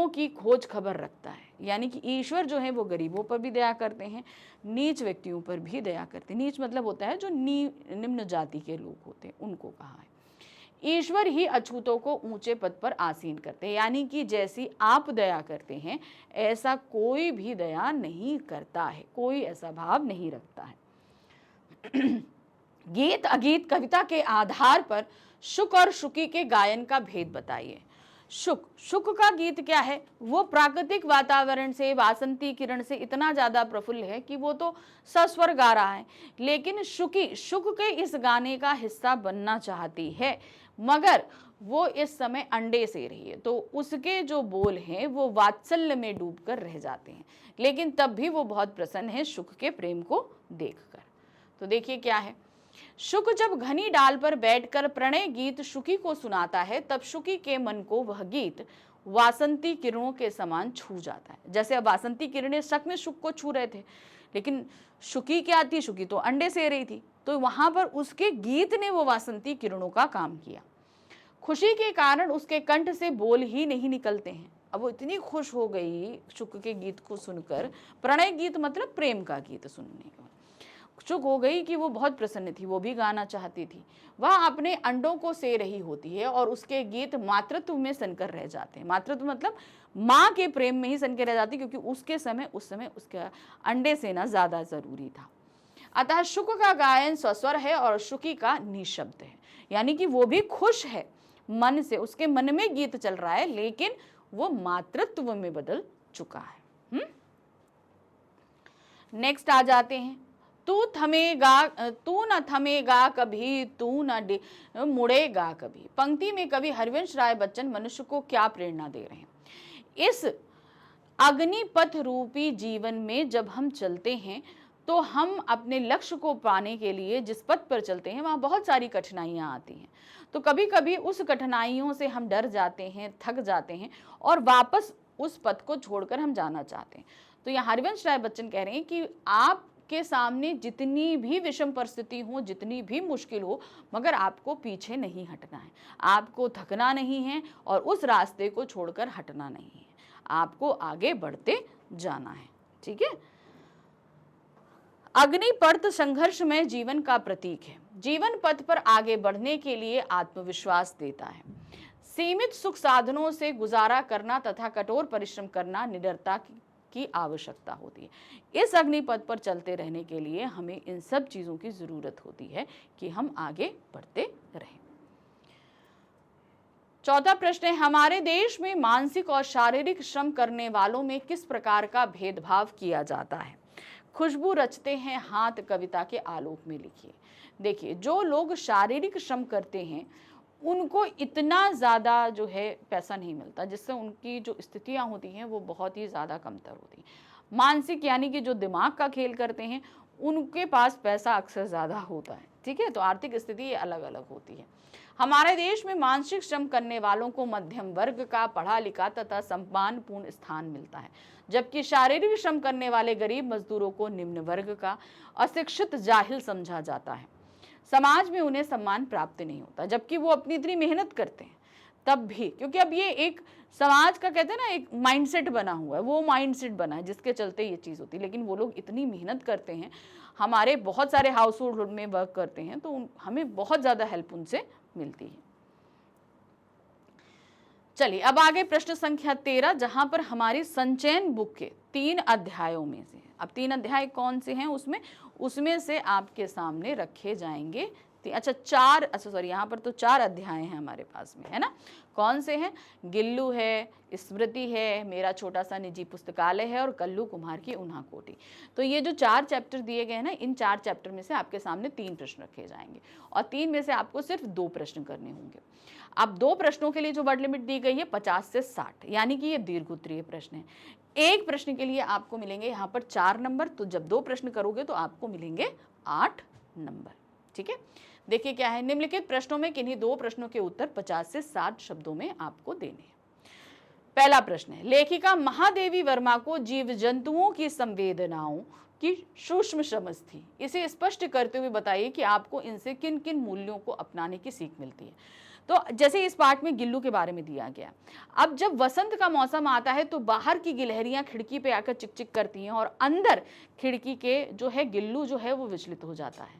की खोज खबर रखता है। यानी कि ईश्वर जो है वो गरीबों पर भी दया करते हैं, नीच व्यक्तियों पर भी दया करते हैं। नीच मतलब होता है जो निम्न जाति के लोग होते हैं, उनको कहा है। ईश्वर ही अछूतों को ऊंचे पद पर आसीन करते हैं। यानी कि जैसी आप दया करते हैं ऐसा कोई भी दया नहीं करता है, कोई ऐसा भाव नहीं रखता है। गीत अगीत कविता के आधार पर शुक और शुकी के गायन का भेद बताइए। शुक का गीत क्या है? वो प्राकृतिक वातावरण से, वासंती किरण से इतना ज्यादा प्रफुल्ल है कि वो तो सस्वर गा रहा है। लेकिन शुकी शुक के इस गाने का हिस्सा बनना चाहती है, मगर वो इस समय अंडे से रही है, तो उसके जो बोल हैं वो वात्सल्य में डूबकर रह जाते हैं। लेकिन तब भी वो बहुत प्रसन्न है शुक के प्रेम को देखकर। तो देखिए क्या है। शुक जब घनी डाल पर बैठकर प्रणय गीत शुकी को सुनाता है, तब शुकी के मन को वह गीत वासंती किरणों के समान छू जाता है। जैसे अब वासंती किरणें सच में शुक को छू रहे थे, लेकिन शुकी क्या थी? शुकी तो अंडे से रही थी, तो वहां पर उसके गीत ने वो वासंती किरणों का काम किया। खुशी के कारण उसके कंठ से बोल ही नहीं निकलते हैं। अब वो इतनी खुश हो गई शुक के गीत को सुनकर, प्रणय गीत मतलब प्रेम का गीत सुनने के बाद शुक हो गई कि वो बहुत प्रसन्न थी, वो भी गाना चाहती थी। वह अपने अंडों को से रही होती है और उसके गीत मातृत्व में सनकर रह जाते हैं। मातृत्व मतलब माँ के प्रेम में ही सनकर रह जाती, क्योंकि उस समय उसका अंडे सेना ज्यादा जरूरी था। अतः शुक का गायन स्वस्वर है और शुकी का निशब्द है। यानी कि वो भी खुश है मन से, उसके मन में गीत चल रहा है, लेकिन वो मातृत्व में बदल चुका है। नेक्स्ट आ जाते हैं। तू न थमेगा कभी, तू न मुड़ेगा कभी। पंक्ति में कवि हरिवंश राय बच्चन मनुष्य को क्या प्रेरणा दे रहे हैं? इस अग्निपथ रूपी जीवन में जब हम चलते हैं तो हम अपने लक्ष्य को पाने के लिए जिस पथ पर चलते हैं वहां बहुत सारी कठिनाइयां आती हैं। तो कभी कभी उस कठिनाइयों से हम डर जाते हैं, थक जाते हैं और वापस उस पथ को छोड़कर हम जाना चाहते हैं। तो यहाँ हरिवंश राय बच्चन कह रहे हैं कि आप के सामने जितनी भी विषम परिस्थिति हो, जितनी भी मुश्किल हो, मगर आपको पीछे नहीं हटना है, आपको थकना नहीं है और उस रास्ते को छोड़कर हटना नहीं है, आपको आगे बढ़ते जाना है। ठीक है। अग्निपर्त संघर्ष में जीवन का प्रतीक है। जीवन पथ पर आगे बढ़ने के लिए आत्मविश्वास देता है। सीमित सुख साधनों से गुजारा करना तथा कठोर परिश्रम करना निडरता की आवश्यकता होती है। इस अग्निपथ पर चलते रहने के लिए हमें इन सब चीजों की जरूरत होती है कि हम आगे बढ़ते रहें। चौथा प्रश्न है, हमारे देश में मानसिक और शारीरिक श्रम करने वालों में किस प्रकार का भेदभाव किया जाता है? खुशबू रचते हैं हाथ कविता के आलोक में लिखिए। देखिए, जो लोग शारीरिक श्रम करते हैं उनको इतना ज़्यादा जो है पैसा नहीं मिलता, जिससे उनकी जो स्थितियां होती हैं वो बहुत ही ज़्यादा कमतर होती हैं। मानसिक यानी कि जो दिमाग का खेल करते हैं उनके पास पैसा अक्सर ज़्यादा होता है। ठीक है, तो आर्थिक स्थिति अलग अलग होती है। हमारे देश में मानसिक श्रम करने वालों को मध्यम वर्ग का पढ़ा लिखा तथा सम्मानपूर्ण स्थान मिलता है, जबकि शारीरिक श्रम करने वाले गरीब मजदूरों को निम्न वर्ग का अशिक्षित जाहिल समझा जाता है। समाज में उन्हें सम्मान प्राप्त नहीं होता, जबकि वो अपनी इतनी मेहनत करते हैं तब भी, क्योंकि अब ये एक समाज का कहते हैं ना एक माइंडसेट बना हुआ है, वो माइंडसेट बना है जिसके चलते ये चीज़ होती है। लेकिन वो लोग इतनी मेहनत करते हैं, हमारे बहुत सारे हाउस होल्ड में वर्क करते हैं, तो हमें बहुत ज़्यादा हेल्प उनसे मिलती है। चलिए अब आगे प्रश्न संख्या 13, जहां पर हमारी संचयन बुक के 3 अध्यायों में से, अब 3 अध्याय कौन से हैं उसमें से आपके सामने रखे जाएंगे। अच्छा 4, अच्छा सॉरी, यहाँ पर तो 4 अध्याय हैं हमारे पास में, है ना। कौन से हैं? गिल्लू है, स्मृति है, मेरा छोटा सा निजी पुस्तकालय है और कल्लू कुमार की उन्हा कोटी। तो ये जो 4 चैप्टर दिए गए हैं ना, इन 4 चैप्टर में से आपके सामने 3 प्रश्न रखे जाएंगे और 3 में से आपको सिर्फ 2 प्रश्न करने होंगे। अब 2 प्रश्नों के लिए जो वर्ड लिमिट दी गई है 50 से 60, यानी कि ये दीर्घ उत्तरीय प्रश्न है। एक प्रश्न के लिए आपको मिलेंगे यहाँ पर 4 नंबर, तो जब 2 प्रश्न करोगे तो आपको मिलेंगे 8 नंबर। ठीक है, देखिए क्या है, निम्नलिखित प्रश्नों में किन्हीं 2 प्रश्नों के उत्तर 50 से 60 शब्दों में आपको देने हैं। पहला प्रश्न है, लेखिका महादेवी वर्मा को जीव जंतुओं की संवेदनाओं की सूक्ष्म समझ थी। इसे स्पष्ट करते हुए बताइए कि आपको इनसे किन किन मूल्यों को अपनाने की सीख मिलती है। तो जैसे इस पाठ में गिल्लू के बारे में दिया गया, अब जब वसंत का मौसम आता है तो बाहर की गिलहरियां खिड़की पे आकर चिकचिक करती हैं और अंदर खिड़की के जो है गिल्लू जो है वो विचलित हो जाता है।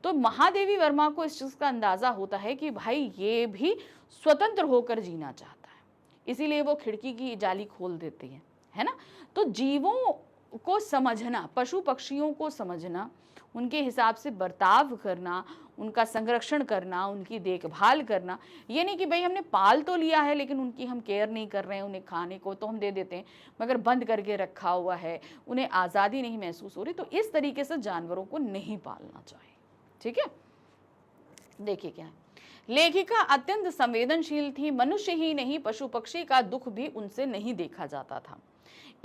तो महादेवी वर्मा को इस चीज का अंदाजा होता है कि भाई ये भी स्वतंत्र होकर जीना चाहता है, इसीलिए वो खिड़की की जाली खोल देती है ना। तो जीवों को समझना, पशु पक्षियों को समझना, उनके हिसाब से बर्ताव करना, उनका संरक्षण करना, उनकी देखभाल करना, ये नहीं कि भाई हमने पाल तो लिया है लेकिन उनकी हम केयर नहीं कर रहे हैं, उन्हें खाने को तो हम दे देते हैं मगर बंद करके रखा हुआ है, उन्हें आज़ादी नहीं महसूस हो रही, तो इस तरीके से जानवरों को नहीं पालना चाहिए। ठीक है, देखिए क्या है, लेखिका अत्यंत संवेदनशील थी, मनुष्य ही नहीं पशु पक्षी का दुख भी उनसे नहीं देखा जाता था।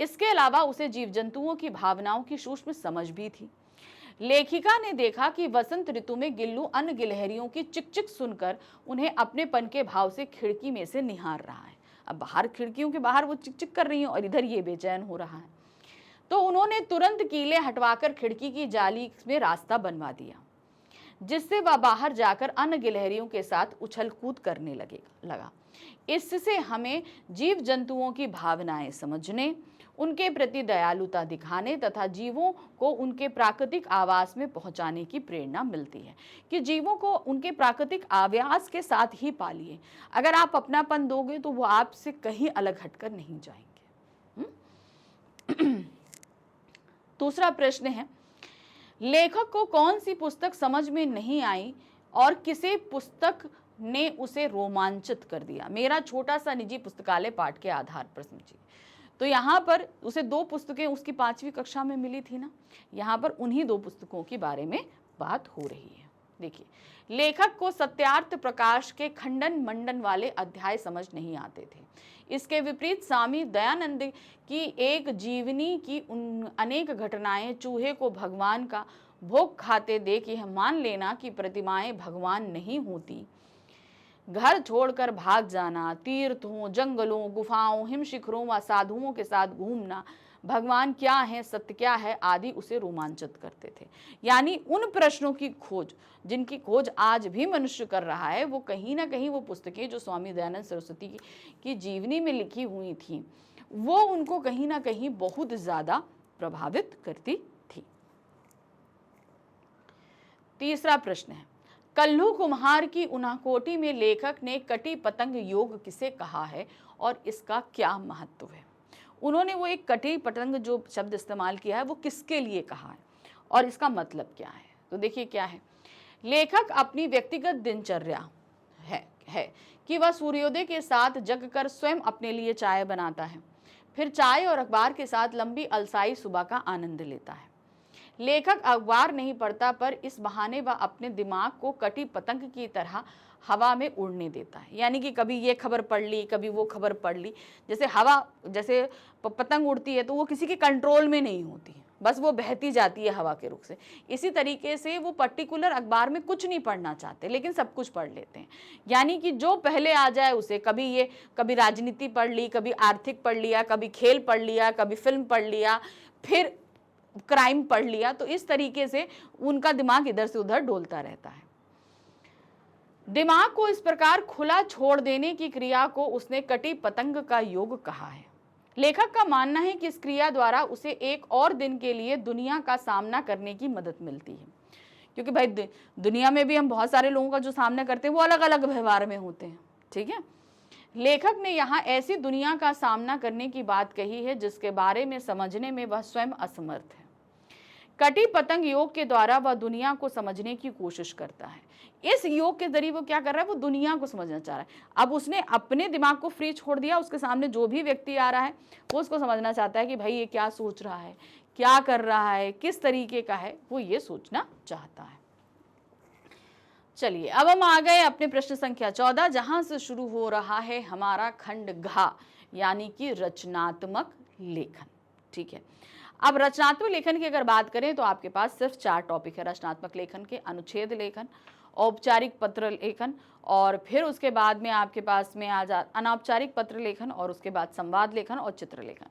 इसके अलावा उसे जीव जंतुओं की भावनाओं की सूक्ष्म समझ भी थी। लेखिका ने देखा कि वसंत ऋतु में गिल्लू अन्य गिलहरियों की चिकचिक सुनकर उन्हें अपनेपन के भाव से खिड़की में से निहार रहा है। अब बाहर खिड़कियों के बाहर वो चिकचिक कर रही है और इधर ये बेचैन हो रहा है। तो उन्होंने तुरंत कीले हटवाकर खिड़की की जाली में रास्ता बनवा दिया, जिससे वह बाहर जाकर अन्य गिलहरियों के साथ उछल कूद करने लगा। इससे हमें जीव जंतुओं की भावनाएं समझने, उनके प्रति दयालुता दिखाने तथा जीवों को उनके प्राकृतिक आवास में पहुंचाने की प्रेरणा मिलती है कि जीवों को उनके प्राकृतिक आवास के साथ ही पालिए। अगर आप अपनापन दोगे तो वो आपसे कहीं अलग हटकर नहीं जाएंगे। दूसरा प्रश्न है, लेखक को कौन सी पुस्तक समझ में नहीं आई और किसे पुस्तक ने उसे रोमांचित कर दिया? मेरा छोटा सा निजी पुस्तकालय पाठ के आधार पर समझिए। तो यहाँ पर उसे 2 पुस्तकें उसकी 5वीं कक्षा में मिली थी ना, यहाँ पर उन्हीं 2 पुस्तकों के बारे में बात हो रही है। देखिए, लेखक को सत्यार्थ प्रकाश के खंडन मंडन वाले अध्याय समझ नहीं आते थे। इसके विपरीत स्वामी दयानंद की एक जीवनी की उन अनेक घटनाएं, चूहे को भगवान का भोग खाते देख यह मान लेना कि प्रतिमाएं भगवान नहीं होती, घर छोड़कर भाग जाना, तीर्थों, जंगलों, गुफाओं, हिम शिखरों व साधुओं के साथ घूमना, भगवान क्या है, सत्य क्या है आदि उसे रोमांचित करते थे। यानी उन प्रश्नों की खोज जिनकी खोज आज भी मनुष्य कर रहा है, वो कहीं ना कहीं वो पुस्तकें जो स्वामी दयानंद सरस्वती की जीवनी में लिखी हुई थी, वो उनको कहीं ना कहीं बहुत ज्यादा प्रभावित करती थी। तीसरा प्रश्न है, कल्लू कुम्हार की उन्हाकोटी में लेखक ने कटी पतंग योग किसे कहा है और इसका क्या महत्व है? उन्होंने वो एक कटी पतंग जो शब्द इस्तेमाल किया है वो किसके लिए कहा है और इसका मतलब क्या है? तो देखिए क्या है, लेखक अपनी व्यक्तिगत दिनचर्या है कि वह सूर्योदय के साथ जगकर स्वयं अपने लिए चाय बनाता है, फिर चाय और अखबार के साथ लंबी अलसाई सुबह का आनंद लेता है। लेखक अखबार नहीं पढ़ता पर इस बहाने वह अपने दिमाग को कटी पतंग की तरह हवा में उड़ने देता है। यानी कि कभी ये खबर पढ़ ली, कभी वो खबर पढ़ ली। जैसे हवा, जैसे पतंग उड़ती है तो वो किसी के कंट्रोल में नहीं होती, बस वो बहती जाती है हवा के रुख से। इसी तरीके से वो पर्टिकुलर अखबार में कुछ नहीं पढ़ना चाहते लेकिन सब कुछ पढ़ लेते हैं। यानी कि जो पहले आ जाए उसे, कभी राजनीति पढ़ ली, कभी आर्थिक पढ़ लिया, कभी खेल पढ़ लिया, कभी फिल्म पढ़ लिया, फिर क्राइम पढ़ लिया। तो इस तरीके से उनका दिमाग इधर से उधर डोलता रहता है। दिमाग को इस प्रकार खुला छोड़ देने की क्रिया को उसने कटी पतंग का योग कहा है। लेखक का मानना है कि इस क्रिया द्वारा उसे एक और दिन के लिए दुनिया का सामना करने की मदद मिलती है, क्योंकि भाई दुनिया में भी हम बहुत सारे लोगों का जो सामना करते हैं वो अलग अलग व्यवहार में होते हैं। ठीक है, लेखक ने यहाँ ऐसी दुनिया का सामना करने की बात कही है जिसके बारे में समझने में वह स्वयं असमर्थ है। कटी पतंग योग के द्वारा वह दुनिया को समझने की कोशिश करता है। इस योग के जरिए वो क्या कर रहा है, वो दुनिया को समझना चाह रहा है। अब उसने अपने दिमाग को फ्री छोड़ दिया, उसके सामने जो भी व्यक्ति आ रहा है वो उसको समझना चाहता है कि भाई ये क्या सोच रहा है, क्या कर रहा है, किस तरीके का है, वो ये सोचना चाहता है। चलिए अब हम आ गए अपने प्रश्न संख्या 14, जहां से शुरू हो रहा है हमारा खंड घ यानी कि रचनात्मक लेखन। ठीक है, अब रचनात्मक लेखन की अगर बात करें तो आपके पास सिर्फ 4 टॉपिक है रचनात्मक लेखन के। अनुच्छेद लेखन, औपचारिक पत्र लेखन, और फिर उसके बाद में आपके पास में अनौपचारिक पत्र लेखन, और उसके बाद संवाद लेखन और चित्र लेखन।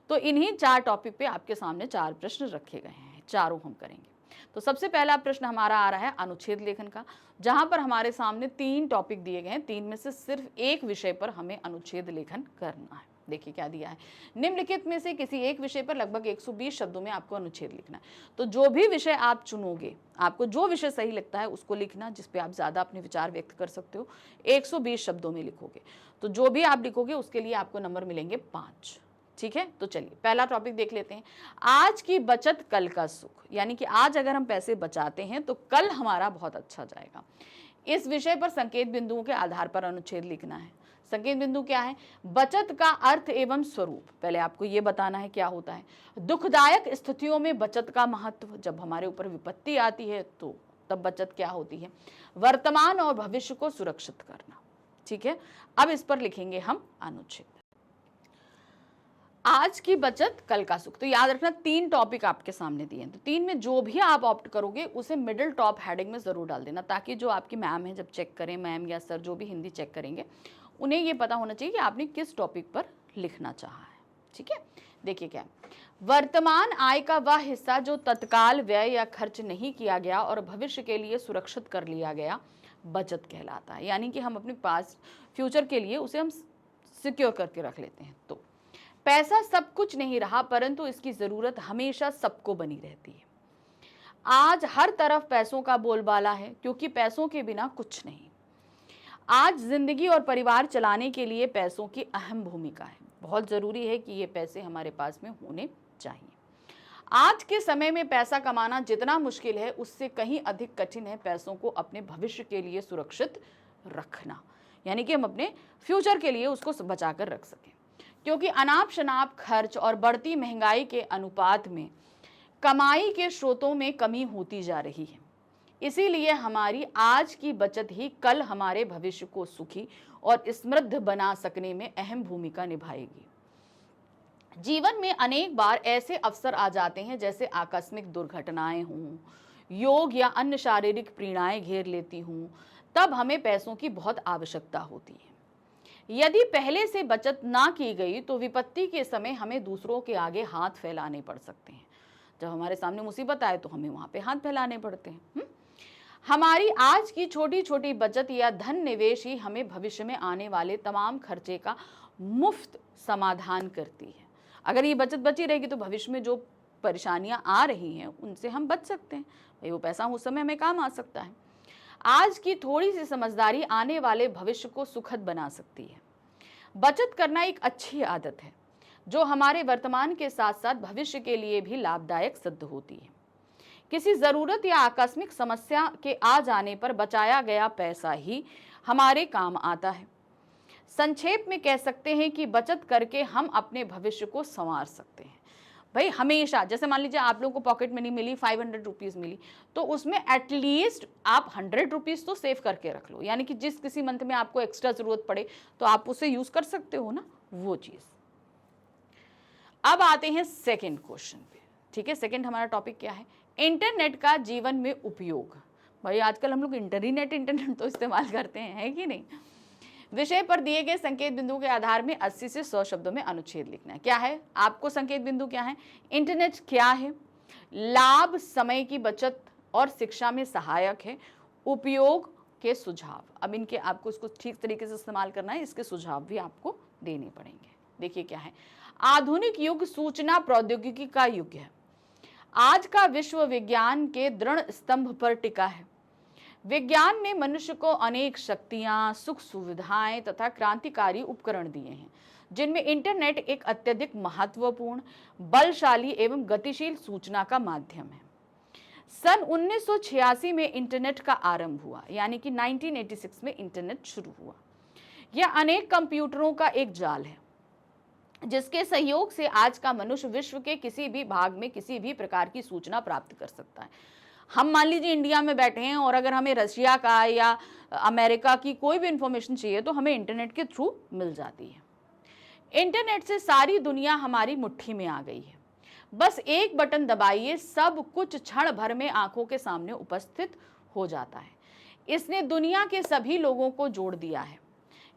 तो इन्हीं 4 टॉपिक पे आपके सामने 4 प्रश्न रखे गए हैं, चारों हम करेंगे। तो सबसे पहला प्रश्न हमारा आ रहा है अनुच्छेद लेखन का, जहां पर हमारे सामने 3 टॉपिक दिए गए हैं। 3 में से सिर्फ एक विषय पर हमें अनुच्छेद लेखन करना है। देखिए क्या दिया है, निम्नलिखित में से किसी एक विषय पर लगभग 120 शब्दों में आपको अनुच्छेद लिखना है। तो जो भी विषय आप चुनोगे, आपको जो विषय सही लगता है उसको लिखना, जिसपे आप ज्यादा अपने विचार व्यक्त कर सकते हो। 120 शब्दों में लिखोगे, तो जो भी आप लिखोगे उसके लिए आपको नंबर मिलेंगे 5। ठीक है, तो चलिए पहला टॉपिक देख लेते हैं। आज की बचत कल का सुख, यानी कि आज अगर हम पैसे बचाते हैं तो कल हमारा बहुत अच्छा जाएगा। इस विषय पर संकेत बिंदुओं के आधार पर अनुच्छेद लिखना है। संकेत बिंदु क्या है, बचत का अर्थ एवं स्वरूप, पहले आपको यह बताना है क्या होता है। दुखदायक स्थितियों में बचत का महत्व, जब हमारे ऊपर विपत्ति आती है तो तब बचत क्या होती है। वर्तमान और भविष्य को सुरक्षित करना। ठीक है, अब इस पर लिखेंगे हम अनुच्छेद। आज की बचत कल का सुख, तो याद रखना 3 टॉपिक आपके सामने दिए हैं, तो 3 में जो भी आप ऑप्ट करोगे उसे मिडिल टॉप हेडिंग में जरूर डाल देना, ताकि जो आपकी मैम है जब चेक करें, मैम या सर जो भी हिंदी चेक करेंगे, उन्हें ये पता होना चाहिए कि आपने किस टॉपिक पर लिखना चाहा है। ठीक है, देखिए क्या, वर्तमान आय का वह हिस्सा जो तत्काल व्यय या खर्च नहीं किया गया और भविष्य के लिए सुरक्षित कर लिया गया, बचत कहलाता है। यानी कि हम अपने पास फ्यूचर के लिए उसे हम सिक्योर करके रख लेते हैं। तो पैसा सब कुछ नहीं रहा, परंतु इसकी जरूरत हमेशा सबको बनी रहती है। आज हर तरफ पैसों का बोलबाला है, क्योंकि पैसों के बिना कुछ नहीं। आज जिंदगी और परिवार चलाने के लिए पैसों की अहम भूमिका है। बहुत जरूरी है कि ये पैसे हमारे पास में होने चाहिए। आज के समय में पैसा कमाना जितना मुश्किल है, उससे कहीं अधिक कठिन है पैसों को अपने भविष्य के लिए सुरक्षित रखना, यानी कि हम अपने फ्यूचर के लिए उसको बचा कर रख सकें। क्योंकि अनाप शनाप खर्च और बढ़ती महंगाई के अनुपात में कमाई के स्रोतों में कमी होती जा रही है। इसीलिए हमारी आज की बचत ही कल हमारे भविष्य को सुखी और समृद्ध बना सकने में अहम भूमिका निभाएगी। जीवन में अनेक बार ऐसे अवसर आ जाते हैं, जैसे आकस्मिक दुर्घटनाएं हों, योग या अन्य शारीरिक पीड़ाएं घेर लेती हों, तब हमें पैसों की बहुत आवश्यकता होती है। यदि पहले से बचत ना की गई तो विपत्ति के समय हमें दूसरों के आगे हाथ फैलाने पड़ सकते हैं। जब हमारे सामने मुसीबत आए तो हमें वहां पे हाथ फैलाने पड़ते हैं। हमारी आज की छोटी छोटी बचत या धन निवेश ही हमें भविष्य में आने वाले तमाम खर्चे का मुफ्त समाधान करती है। अगर ये बचत बची रहेगी तो भविष्य में जो परेशानियां आ रही हैं उनसे हम बच सकते हैं। भाई वो पैसा उस समय हमें काम आ सकता है। आज की थोड़ी सी समझदारी आने वाले भविष्य को सुखद बना सकती है। बचत करना एक अच्छी आदत है जो हमारे वर्तमान के साथ साथ भविष्य के लिए भी लाभदायक सिद्ध होती है। किसी जरूरत या आकस्मिक समस्या के आ जाने पर बचाया गया पैसा ही हमारे काम आता है। संक्षेप में कह सकते हैं कि बचत करके हम अपने भविष्य को संवार सकते हैं। भाई हमेशा, जैसे मान लीजिए आप लोगों को पॉकेट मनी मिली 500 रुपीज़ मिली, तो उसमें एटलीस्ट आप 100 रुपीज़ तो सेव करके रख लो, यानी कि जिस किसी मंथ में आपको एक्स्ट्रा जरूरत पड़े तो आप उसे यूज कर सकते हो ना, वो चीज। अब आते हैं सेकेंड क्वेश्चन पे। ठीक है, सेकेंड हमारा टॉपिक क्या है, इंटरनेट का जीवन में उपयोग। भाई आजकल हम लोग इंटरनेट तो इस्तेमाल करते हैं, है कि नहीं। विषय पर दिए गए संकेत बिंदु के आधार में 80 से 100 शब्दों में अनुच्छेद लिखना है। क्या है, आपको संकेत बिंदु क्या है, इंटरनेट क्या है, लाभ, समय की बचत और शिक्षा में सहायक है, उपयोग के सुझाव। अब इनके आपको इसको ठीक तरीके से इस्तेमाल करना है, इसके सुझाव भी आपको देने पड़ेंगे। देखिए क्या है, आधुनिक युग सूचना प्रौद्योगिकी का युग है। आज का विश्व विज्ञान के दृढ़ स्तंभ पर टिका है। विज्ञान ने मनुष्य को अनेक शक्तियां, सुख सुविधाएं तथा क्रांतिकारी उपकरण दिए हैं, जिनमें इंटरनेट एक अत्यधिक महत्वपूर्ण, बलशाली एवं गतिशील सूचना का माध्यम है। सन 1986 में इंटरनेट का आरंभ हुआ, यानी कि 1986 में इंटरनेट शुरू हुआ। यह अनेक कंप्यूटरों का एक जाल है, जिसके सहयोग से आज का मनुष्य विश्व के किसी भी भाग में किसी भी प्रकार की सूचना प्राप्त कर सकता है। हम मान लीजिए इंडिया में बैठे हैं और अगर हमें रशिया का या अमेरिका की कोई भी इंफॉर्मेशन चाहिए तो हमें इंटरनेट के थ्रू मिल जाती है। इंटरनेट से सारी दुनिया हमारी मुट्ठी में आ गई है। बस एक बटन दबाइए, सब कुछ क्षण भर में आंखों के सामने उपस्थित हो जाता है। इसने दुनिया के सभी लोगों को जोड़ दिया है।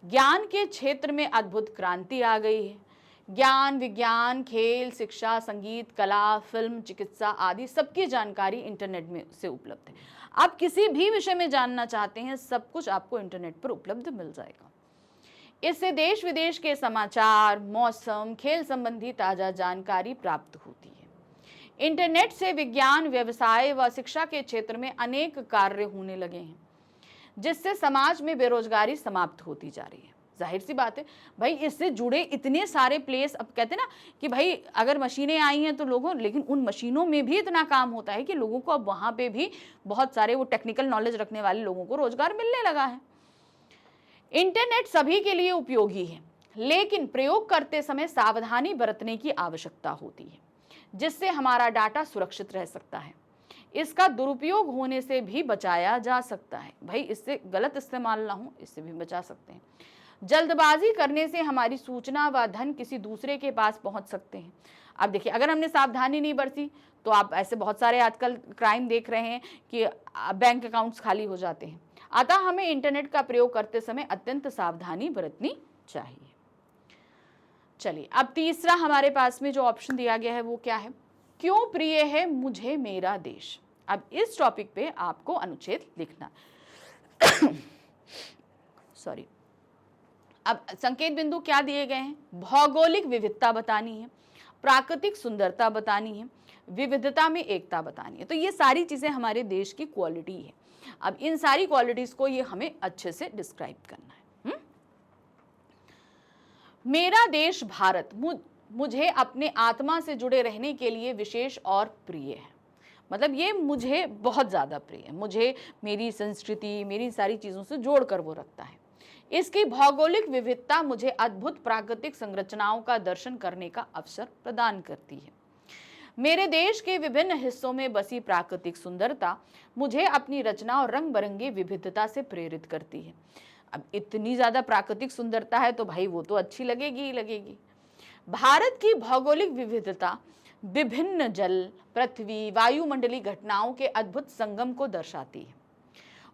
ज्ञान के क्षेत्र में अद्भुत क्रांति आ गई है। ज्ञान, विज्ञान, खेल, शिक्षा, संगीत, कला, फिल्म, चिकित्सा आदि सबकी जानकारी इंटरनेट में से उपलब्ध है। आप किसी भी विषय में जानना चाहते हैं, सब कुछ आपको इंटरनेट पर उपलब्ध मिल जाएगा। इससे देश विदेश के समाचार, मौसम, खेल संबंधी ताजा जानकारी प्राप्त होती है। इंटरनेट से विज्ञान, व्यवसाय व शिक्षा के क्षेत्र में अनेक कार्य होने लगे हैं, जिससे समाज में बेरोजगारी समाप्त होती जा रही है। जाहिर सी बात है भाई, इससे जुड़े इतने सारे प्लेस, अब कहते हैं ना कि भाई अगर मशीनें आई हैं तो लोगों, लेकिन उन मशीनों में भी इतना काम होता है कि लोगों को अब वहां पे भी बहुत सारे वो टेक्निकल नॉलेज रखने वाले लोगों को रोजगार मिलने लगा है। इंटरनेट सभी के लिए उपयोगी है, लेकिन प्रयोग करते समय सावधानी बरतने की आवश्यकता होती है, जिससे हमारा डाटा सुरक्षित रह सकता है। इसका दुरुपयोग होने से भी बचाया जा सकता है। भाई इससे गलत इस्तेमाल ना हो, इससे भी बचा सकते हैं। जल्दबाजी करने से हमारी सूचना व धन किसी दूसरे के पास पहुंच सकते हैं। अब देखिए, अगर हमने सावधानी नहीं बरती तो आप ऐसे बहुत सारे आजकल क्राइम देख रहे हैं कि बैंक अकाउंट्स खाली हो जाते हैं। अतः हमें इंटरनेट का प्रयोग करते समय अत्यंत सावधानी बरतनी चाहिए। चलिए, अब तीसरा हमारे पास में जो ऑप्शन दिया गया है वो क्या है? क्यों प्रिय है मुझे मेरा देश। अब इस टॉपिक पे आपको अनुच्छेद लिखना सॉरी। अब संकेत बिंदु क्या दिए गए हैं? भौगोलिक विविधता बतानी है, प्राकृतिक सुंदरता बतानी है, विविधता में एकता बतानी है। तो ये सारी चीजें हमारे देश की क्वालिटी है। अब इन सारी क्वालिटीज को ये हमें अच्छे से डिस्क्राइब करना है। मेरा देश भारत मुझे अपने आत्मा से जुड़े रहने के लिए विशेष और प्रिय है। मतलब ये मुझे बहुत ज्यादा प्रिय है, मुझे मेरी संस्कृति, मेरी सारी चीजों से जोड़कर वो रखता है। इसकी भौगोलिक विविधता मुझे अद्भुत प्राकृतिक संरचनाओं का दर्शन करने का अवसर प्रदान करती है। मेरे देश के विभिन्न हिस्सों में बसी प्राकृतिक सुंदरता मुझे अपनी रचना और रंग बिरंगी विविधता से प्रेरित करती है। अब इतनी ज्यादा प्राकृतिक सुंदरता है तो भाई वो तो अच्छी लगेगी ही लगेगी। भारत की भौगोलिक विविधता विभिन्न जल, पृथ्वी, वायुमंडलीय घटनाओं के अद्भुत संगम को दर्शाती है।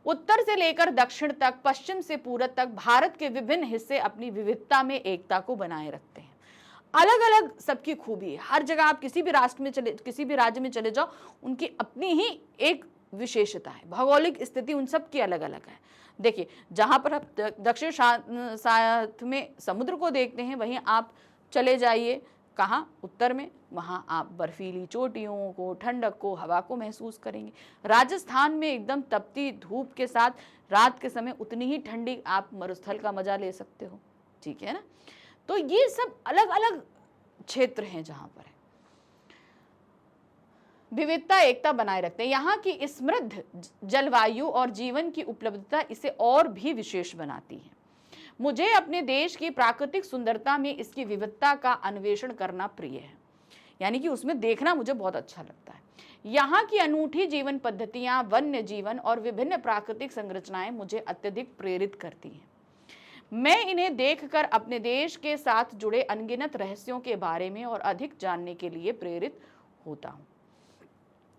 उत्तर से लेकर दक्षिण तक, पश्चिम से पूर्व तक भारत के विभिन्न हिस्से अपनी विविधता में एकता को बनाए रखते हैं। अलग अलग सबकी खूबी है। हर जगह आप किसी भी राष्ट्र में चले, किसी भी राज्य में चले जाओ, उनकी अपनी ही एक विशेषता है। भौगोलिक स्थिति उन सब की अलग अलग है। देखिए, जहां पर आप दक्षिण साथ में समुद्र को देखते हैं, वहीं आप चले जाइए कहाँ, उत्तर में, वहां आप बर्फीली चोटियों को, ठंडक को, हवा को महसूस करेंगे। राजस्थान में एकदम तपती धूप के साथ रात के समय उतनी ही ठंडी आप मरुस्थल का मजा ले सकते हो। ठीक है ना? तो ये सब अलग अलग क्षेत्र हैं जहां पर है। विविधता एकता बनाए रखते हैं। यहाँ की समृद्ध जलवायु और जीवन की उपलब्धता इसे और भी विशेष बनाती है। मुझे अपने देश की प्राकृतिक सुंदरता में इसकी विविधता का अन्वेषण करना प्रिय है, यानी कि उसमें देखना मुझे बहुत अच्छा लगता है। यहाँ की अनूठी जीवन पद्धतियां, वन्य जीवन और विभिन्न प्राकृतिक संरचनाएं मुझे अत्यधिक प्रेरित करती हैं। मैं इन्हें देखकर अपने देश के साथ जुड़े अनगिनत रहस्यों के बारे में और अधिक जानने के लिए प्रेरित होता हूँ।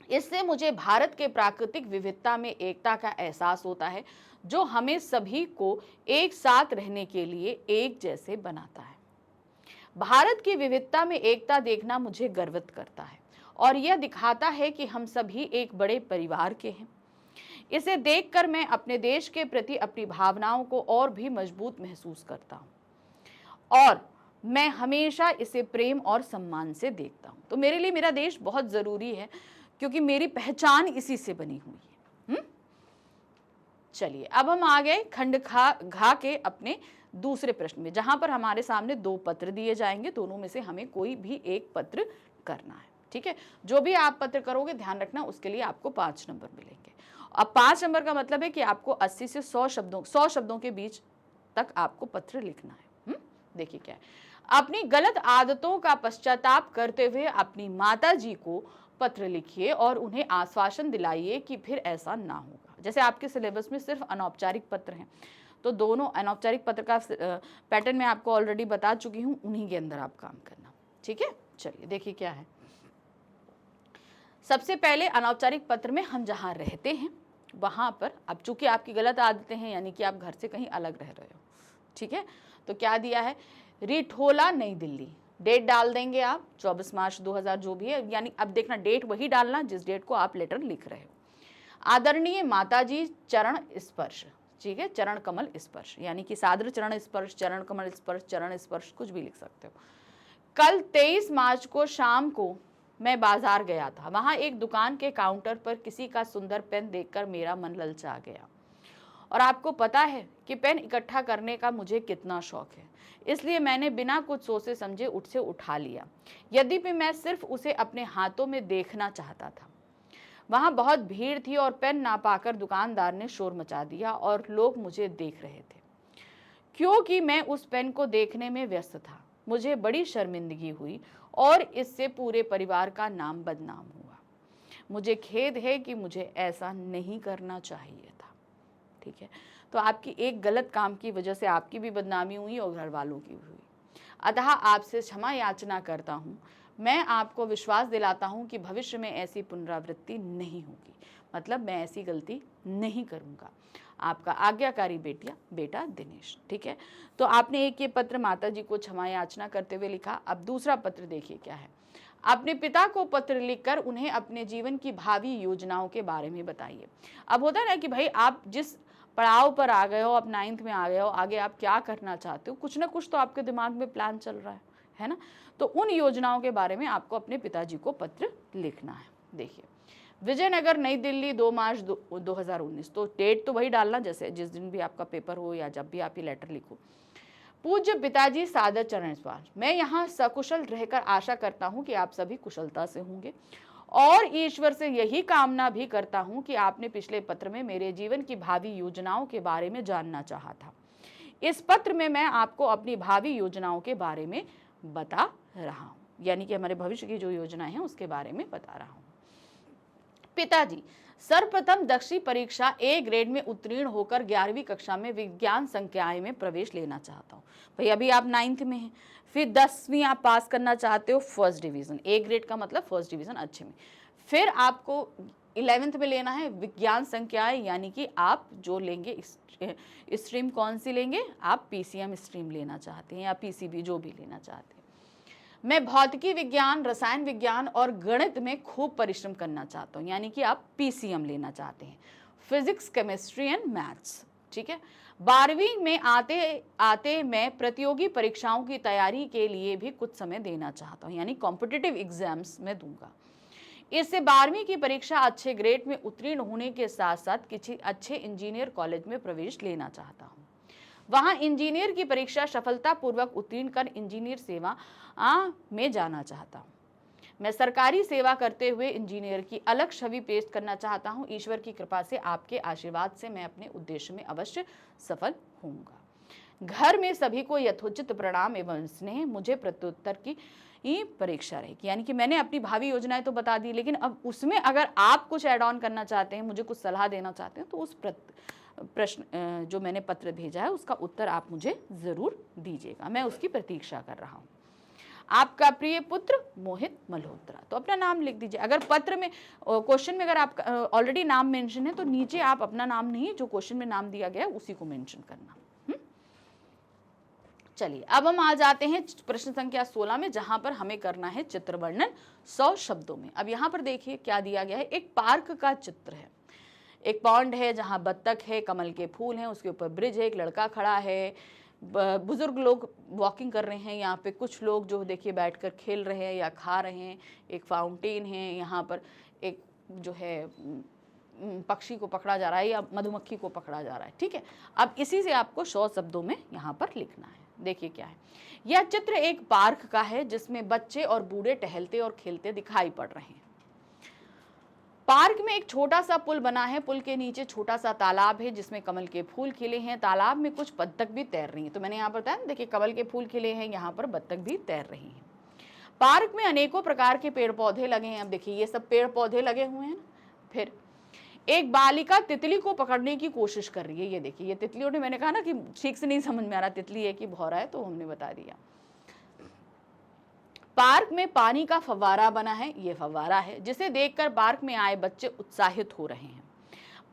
इससे मुझे भारत के प्राकृतिक विविधता में एकता का एहसास होता है, जो हमें सभी को एक साथ रहने के लिए एक जैसे बनाता है। भारत की विविधता में एकता देखना मुझे गर्वित करता है और यह दिखाता है कि हम सभी एक बड़े परिवार के हैं। इसे देखकर मैं अपने देश के प्रति अपनी भावनाओं को और भी मजबूत महसूस करता हूँ और मैं हमेशा इसे प्रेम और सम्मान से देखता हूँ। तो मेरे लिए मेरा देश बहुत ज़रूरी है, क्योंकि मेरी पहचान इसी से बनी हुई है। चलिए अब हम आ गए खंड घा के अपने दूसरे प्रश्न में, जहां पर हमारे सामने 2 पत्र दिए जाएंगे, दोनों में से हमें कोई भी एक पत्र करना है। ठीक है, जो भी आप पत्र करोगे ध्यान रखना उसके लिए आपको 5 नंबर मिलेंगे। अब 5 नंबर का मतलब है कि आपको 80 से 100 शब्दों के बीच तक आपको पत्र लिखना है। देखिए क्या है, अपनी गलत आदतों का पश्चाताप करते हुए अपनी माता जी को पत्र लिखिए और उन्हें आश्वासन दिलाइए कि फिर ऐसा ना होगा। जैसे आपके सिलेबस में सिर्फ अनौपचारिक पत्र हैं, तो दोनों अनौपचारिक पत्र का पैटर्न मैं आपको ऑलरेडी बता चुकी हूँ, उन्हीं के अंदर आप काम करना। ठीक है, चलिए देखिए क्या है। सबसे पहले अनौपचारिक पत्र में हम जहाँ रहते हैं वहाँ पर, अब चूंकि आपकी गलत आदतें हैं यानी कि आप घर से कहीं अलग रह रहे हो, ठीक है, तो क्या दिया है, रिठोला नई दिल्ली, डेट डाल देंगे आप 24 मार्च 2000 जो भी है, यानी अब देखना डेट वही डालना जिस डेट को आप लेटर लिख रहे हो। आदरणीय माताजी चरण स्पर्श, ठीक है, चरण कमल स्पर्श, यानी कि सादर चरण स्पर्श, चरण कमल स्पर्श, चरण स्पर्श, कुछ भी लिख सकते हो। कल 23 मार्च को शाम को मैं बाजार गया था, वहां एक दुकान के काउंटर पर किसी का सुंदर पेन देखकर मेरा मन ललचा गया। और आपको पता है कि पेन इकट्ठा करने का मुझे कितना शौक है, इसलिए मैंने बिना कुछ सोचे समझे उसे उठा लिया, यद्यपि मैं सिर्फ उसे अपने हाथों में देखना चाहता था। वहां बहुत भीड़ थी और पेन ना पाकर दुकानदार ने शोर मचा दिया और लोग मुझे देख रहे थे। क्योंकि मैं उस पेन को देखने में व्यस्त था, मुझे बड़ी शर्मिंदगी हुई और इससे पूरे परिवार का नाम बदनाम हुआ। मुझे खेद है कि मुझे ऐसा नहीं करना चाहिए था। ठीक है, तो आपकी एक गलत काम की वजह से आपकी भी बदनामी हुई और घर वालों की भी हुई। अतः आपसे क्षमा याचना करता हूँ। मैं आपको विश्वास दिलाता हूँ कि भविष्य में ऐसी पुनरावृत्ति नहीं होगी, मतलब मैं ऐसी गलती नहीं करूँगा। आपका आज्ञाकारी बेटा दिनेश। ठीक है, तो आपने एक ये पत्र माता जी को क्षमा याचना करते हुए लिखा। अब दूसरा पत्र देखिए क्या है। अपने पिता को पत्र लिखकर उन्हें अपने जीवन की भावी योजनाओं के बारे में बताइए। अब होता है ना कि भाई आप जिस पड़ाव पर आ गए हो, आप 9th में आ गए हो, आगे आप क्या करना चाहते हो, कुछ ना कुछ तो आपके दिमाग में प्लान चल रहा है ना, तो उन योजनाओं के बारे में आपको अपने पिताजी को पत्र लिखना है। देखिए, विजयनगर नई दिल्ली 2 मार्च 2019, तो डेट तो वही डालना जैसे जिस दिन भी आपका पेपर हो या जब भी आप ये लेटर लिखो। पूज्य पिताजी सादर चरण स्पर्श, मैं यहाँ सकुशल रहकर आशा करता हूँ कि आप सभी कुशलता से होंगे और ईश्वर से यही कामना भी करता हूँ कि आपने पिछले पत्र में मेरे जीवन की भावी योजनाओं के बारे में जानना चाहा था। इस पत्र में मैं आपको अपनी भावी योजनाओं के बारे में बता रहा हूँ, यानी कि हमारे भविष्य की जो योजनाएं हैं उसके बारे में बता रहा हूँ। पिताजी, सर्वप्रथम दक्षिणी परीक्षा ए ग्रेड में उत्तीर्ण होकर 11वीं कक्षा में विज्ञान संकाय में प्रवेश लेना चाहता हूँ। भाई अभी आप 9th में हैं, फिर 10वीं आप पास करना चाहते हो फर्स्ट डिवीजन, ए ग्रेड का मतलब फर्स्ट डिवीजन अच्छे में, फिर आपको 11th में लेना है विज्ञान संकाय, यानी कि आप जो लेंगे स्ट्रीम कौन सी लेंगे, आप पीसीएम स्ट्रीम लेना चाहते हैं या पीसीबी जो भी लेना चाहते हैं। मैं भौतिकी विज्ञान, रसायन विज्ञान और गणित में खूब परिश्रम करना चाहता हूँ, यानी कि आप पीसीएम लेना चाहते हैं, फिजिक्स, केमिस्ट्री एंड मैथ्स। ठीक है, 12वीं में आते आते मैं प्रतियोगी परीक्षाओं की तैयारी के लिए भी कुछ समय देना चाहता हूँ, यानी कॉम्पिटिटिव एग्जाम्स में दूंगा। इससे 12वीं की परीक्षा अच्छे ग्रेड में उत्तीर्ण होने के साथ साथ किसी अच्छे इंजीनियर कॉलेज में प्रवेश लेना चाहता हूँ। वहां इंजीनियर की परीक्षा सफलतापूर्वक उत्तीर्ण कर इंजीनियर सेवा में जाना चाहता हूँ। मैं सरकारी सेवा करते हुए इंजीनियर की अलग छवि पेश करना चाहता हूँ। ईश्वर की कृपा से, आपके आशीर्वाद से मैं अपने उद्देश्य में अवश्य सफल होऊंगा। घर में सभी को यथोचित प्रणाम एवं स्नेह। मुझे प्रत्युत्तर की परीक्षा रहेगी, यानी कि मैंने अपनी भावी योजनाएं तो बता दी, लेकिन अब उसमें अगर आप कुछ ऐड ऑन करना चाहते हैं, मुझे कुछ सलाह देना चाहते हैं, तो उस प्रश्न जो मैंने पत्र भेजा है उसका उत्तर आप मुझे जरूर दीजिएगा, मैं उसकी प्रतीक्षा कर रहा हूँ। आपका प्रिय पुत्र मोहित मल्होत्रा। तो अपना नाम लिख दीजिए। अगर पत्र में क्वेश्चन में अगर आपका ऑलरेडी नाम मेंशन है तो नीचे आप अपना नाम नहीं, जो क्वेश्चन में नाम दिया गया है उसी को मेंशन करना। चलिए अब हम आ जाते हैं प्रश्न संख्या 16 में, जहां पर हमें करना है चित्र वर्णन 100 शब्दों में। अब यहाँ पर देखिए क्या दिया गया है, एक पार्क का चित्र है, एक पॉन्ड है जहां बत्तख है, कमल के फूल हैं, उसके ऊपर ब्रिज है, एक लड़का खड़ा है, बुजुर्ग लोग वॉकिंग कर रहे हैं, यहाँ पे कुछ लोग जो देखिए बैठकर खेल रहे हैं या खा रहे हैं, एक फाउंटेन है, यहाँ पर एक जो है पक्षी को पकड़ा जा रहा है या मधुमक्खी को पकड़ा जा रहा है। ठीक है, अब इसी से आपको 100 शब्दों में यहाँ पर लिखना है। देखिए क्या है, यह चित्र एक पार्क का है जिसमें बच्चे और बूढ़े टहलते और खेलते दिखाई पड़ रहे हैं। पार्क में एक छोटा सा पुल बना है, पुल के नीचे छोटा सा तालाब है जिसमें कमल के फूल खिले हैं, तालाब में कुछ बत्तख भी तैर रही हैं। तो मैंने यहाँ पर बताया, देखिए कमल के फूल खिले हैं, यहाँ पर बत्तख भी तैर रही हैं। पार्क में अनेकों प्रकार के पेड़ पौधे लगे हैं। अब देखिए ये सब पेड़ पौधे लगे हुए हैं। फिर एक बालिका तितली को पकड़ने की कोशिश कर रही है। ये देखिए ये तितली, उन्हें मैंने कहा ना कि ठीक से नहीं समझ में आ रहा तितली है कि भौरा है, तो हमने बता दिया। पार्क में पानी का फव्वारा बना है, ये फव्वारा है जिसे देखकर पार्क में आए बच्चे उत्साहित हो रहे हैं।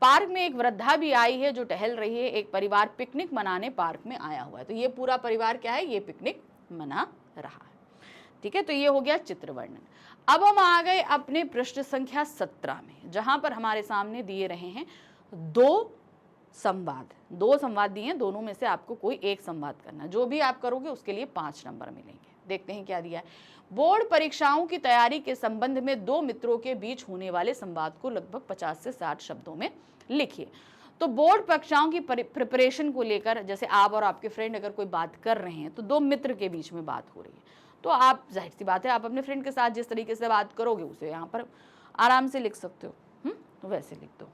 पार्क में एक वृद्धा भी आई है जो टहल रही है। एक परिवार पिकनिक मनाने पार्क में आया हुआ है। तो ये पूरा परिवार क्या है, ये पिकनिक मना रहा है। ठीक है, तो ये हो गया चित्र वर्णन। अब हम आ गए अपने पृष्ठ संख्या 17 में, जहां पर हमारे सामने दिए रहे हैं दो संवाद दिए हैं। दोनों में से आपको कोई एक संवाद करना, जो भी आप करोगे उसके लिए 5 नंबर मिलेंगे। देखते हैं क्या दिया है। बोर्ड परीक्षाओं की तैयारी के संबंध में दो मित्रों के बीच होने वाले संवाद को लगभग 50 से 60 शब्दों में लिखिए। तो बोर्ड परीक्षाओं की प्रिपरेशन को लेकर, जैसे आप और आपके फ्रेंड अगर कोई बात कर रहे हैं तो दो मित्र के बीच में बात हो रही है, तो आप जाहिर सी बात है आप अपने फ्रेंड के साथ जिस तरीके से बात करोगे उसे यहाँ पर आराम से लिख सकते हो। तो वैसे लिख दो।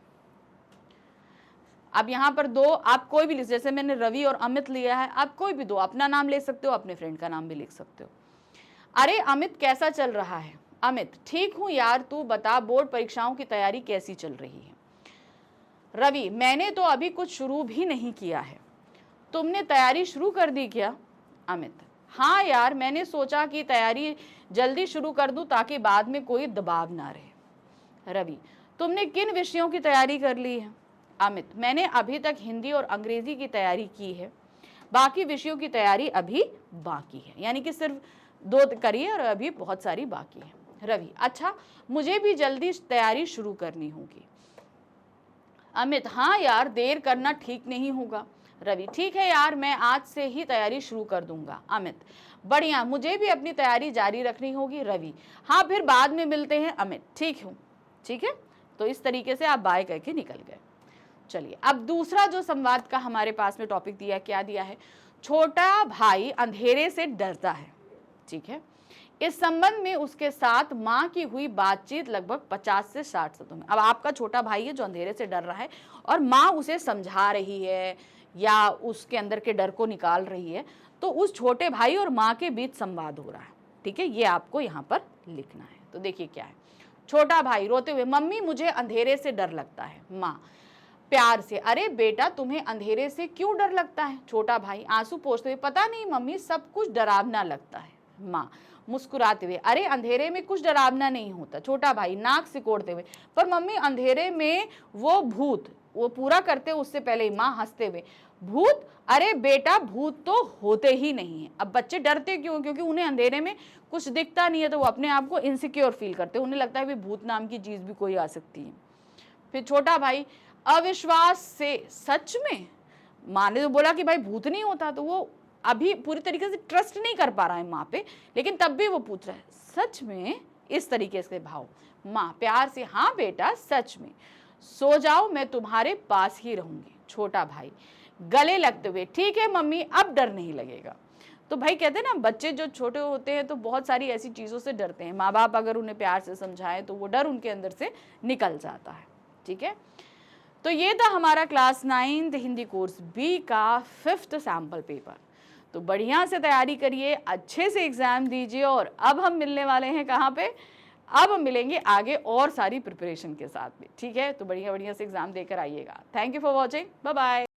अब यहाँ पर दो आप कोई भी लिख, जैसे मैंने रवि और अमित लिया है, आप कोई भी दो अपना नाम ले सकते हो, अपने फ्रेंड का नाम भी लिख सकते हो। अरे अमित कैसा चल रहा है? अमित ठीक हूं यार, तू बता बोर्ड परीक्षाओं की तैयारी कैसी चल रही है? रवि मैंने तो अभी कुछ शुरू भी नहीं किया है। तुमने तैयारी शुरू कर दी क्या? अमित हाँ यार, मैंने सोचा कि तैयारी जल्दी शुरू कर दूं ताकि बाद में कोई दबाव ना रहे। रवि तुमने किन विषयों की तैयारी कर ली है? अमित मैंने अभी तक हिंदी और अंग्रेजी की तैयारी की है, बाकी विषयों की तैयारी अभी बाकी है। यानी कि सिर्फ 2 करी है और अभी बहुत सारी बाकी है। रवि अच्छा, मुझे भी जल्दी तैयारी शुरू करनी होगी। अमित हाँ यार, देर करना ठीक नहीं होगा। रवि ठीक है यार, मैं आज से ही तैयारी शुरू कर दूंगा। अमित बढ़िया, मुझे भी अपनी तैयारी जारी रखनी होगी। रवि हाँ फिर बाद में मिलते हैं। अमित ठीक हूँ। ठीक है, तो इस तरीके से आप बाय करके निकल गए। चलिए अब दूसरा जो संवाद का हमारे पास में टॉपिक दिया, क्या दिया है? छोटा भाई अंधेरे से डरता है। ठीक है, इस संबंध में उसके साथ माँ की हुई बातचीत लगभग 50 से 60 शब्दों में। अब आपका छोटा भाई है जो अंधेरे से डर रहा है और माँ उसे समझा रही है या उसके अंदर के डर को निकाल रही है, तो उस छोटे भाई और माँ के बीच संवाद हो रहा है। ठीक है, ये आपको यहाँ पर लिखना है। तो देखिए क्या है। छोटा भाई रोते हुए मम्मी मुझे अंधेरे से डर लगता है। माँ प्यार से अरे बेटा तुम्हें अंधेरे से क्यों डर लगता है? छोटा भाई आंसू पोंछते हुए पता नहीं मम्मी, सब कुछ डरावना लगता है। माँ मुस्कुराते हुए अरे अंधेरे में कुछ डरावना नहीं होता। छोटा भाई नाक सिकोड़ते हुए पर मम्मी अंधेरे में वो भूत, वो पूरा करते उससे पहले ही माँ हंसते हुए भूत, अरे बेटा भूत तो होते ही नहीं है। अब बच्चे डरते क्यों? क्योंकि उन्हें अंधेरे में कुछ दिखता नहीं है, तो वो अपने आप को इनसिक्योर फील करते, उन्हें लगता है भी भूत नाम की चीज भी कोई आ सकती है। फिर छोटा भाई अविश्वास से सच में? माँ ने तो बोला कि भाई भूत नहीं होता, तो वो अभी पूरी तरीके से ट्रस्ट नहीं कर पा रहा है माँ पे, लेकिन तब भी वो पूछ रहा है सच में? इस तरीके से भाव। माँ प्यार से हाँ बेटा सच में, सो जाओ मैं तुम्हारे पास ही रहूंगी। छोटा भाई गले लगते हुए ठीक है मम्मी, अब डर नहीं लगेगा। तो भाई कहते हैं ना, बच्चे जो छोटे होते हैं तो बहुत सारी ऐसी चीज़ों से डरते हैं, माँ बाप अगर उन्हें प्यार से समझाएं तो वो डर उनके अंदर से निकल जाता है। ठीक है, तो ये था हमारा क्लास 9 हिंदी कोर्स बी का 5th सैम्पल पेपर। तो बढ़िया से तैयारी करिए, अच्छे से एग्जाम दीजिए, और अब हम मिलने वाले हैं कहाँ पे? अब हम मिलेंगे आगे और सारी प्रिपरेशन के साथ में। ठीक है, तो बढ़िया बढ़िया से एग्जाम देकर आइएगा। Thank you for watching, bye bye.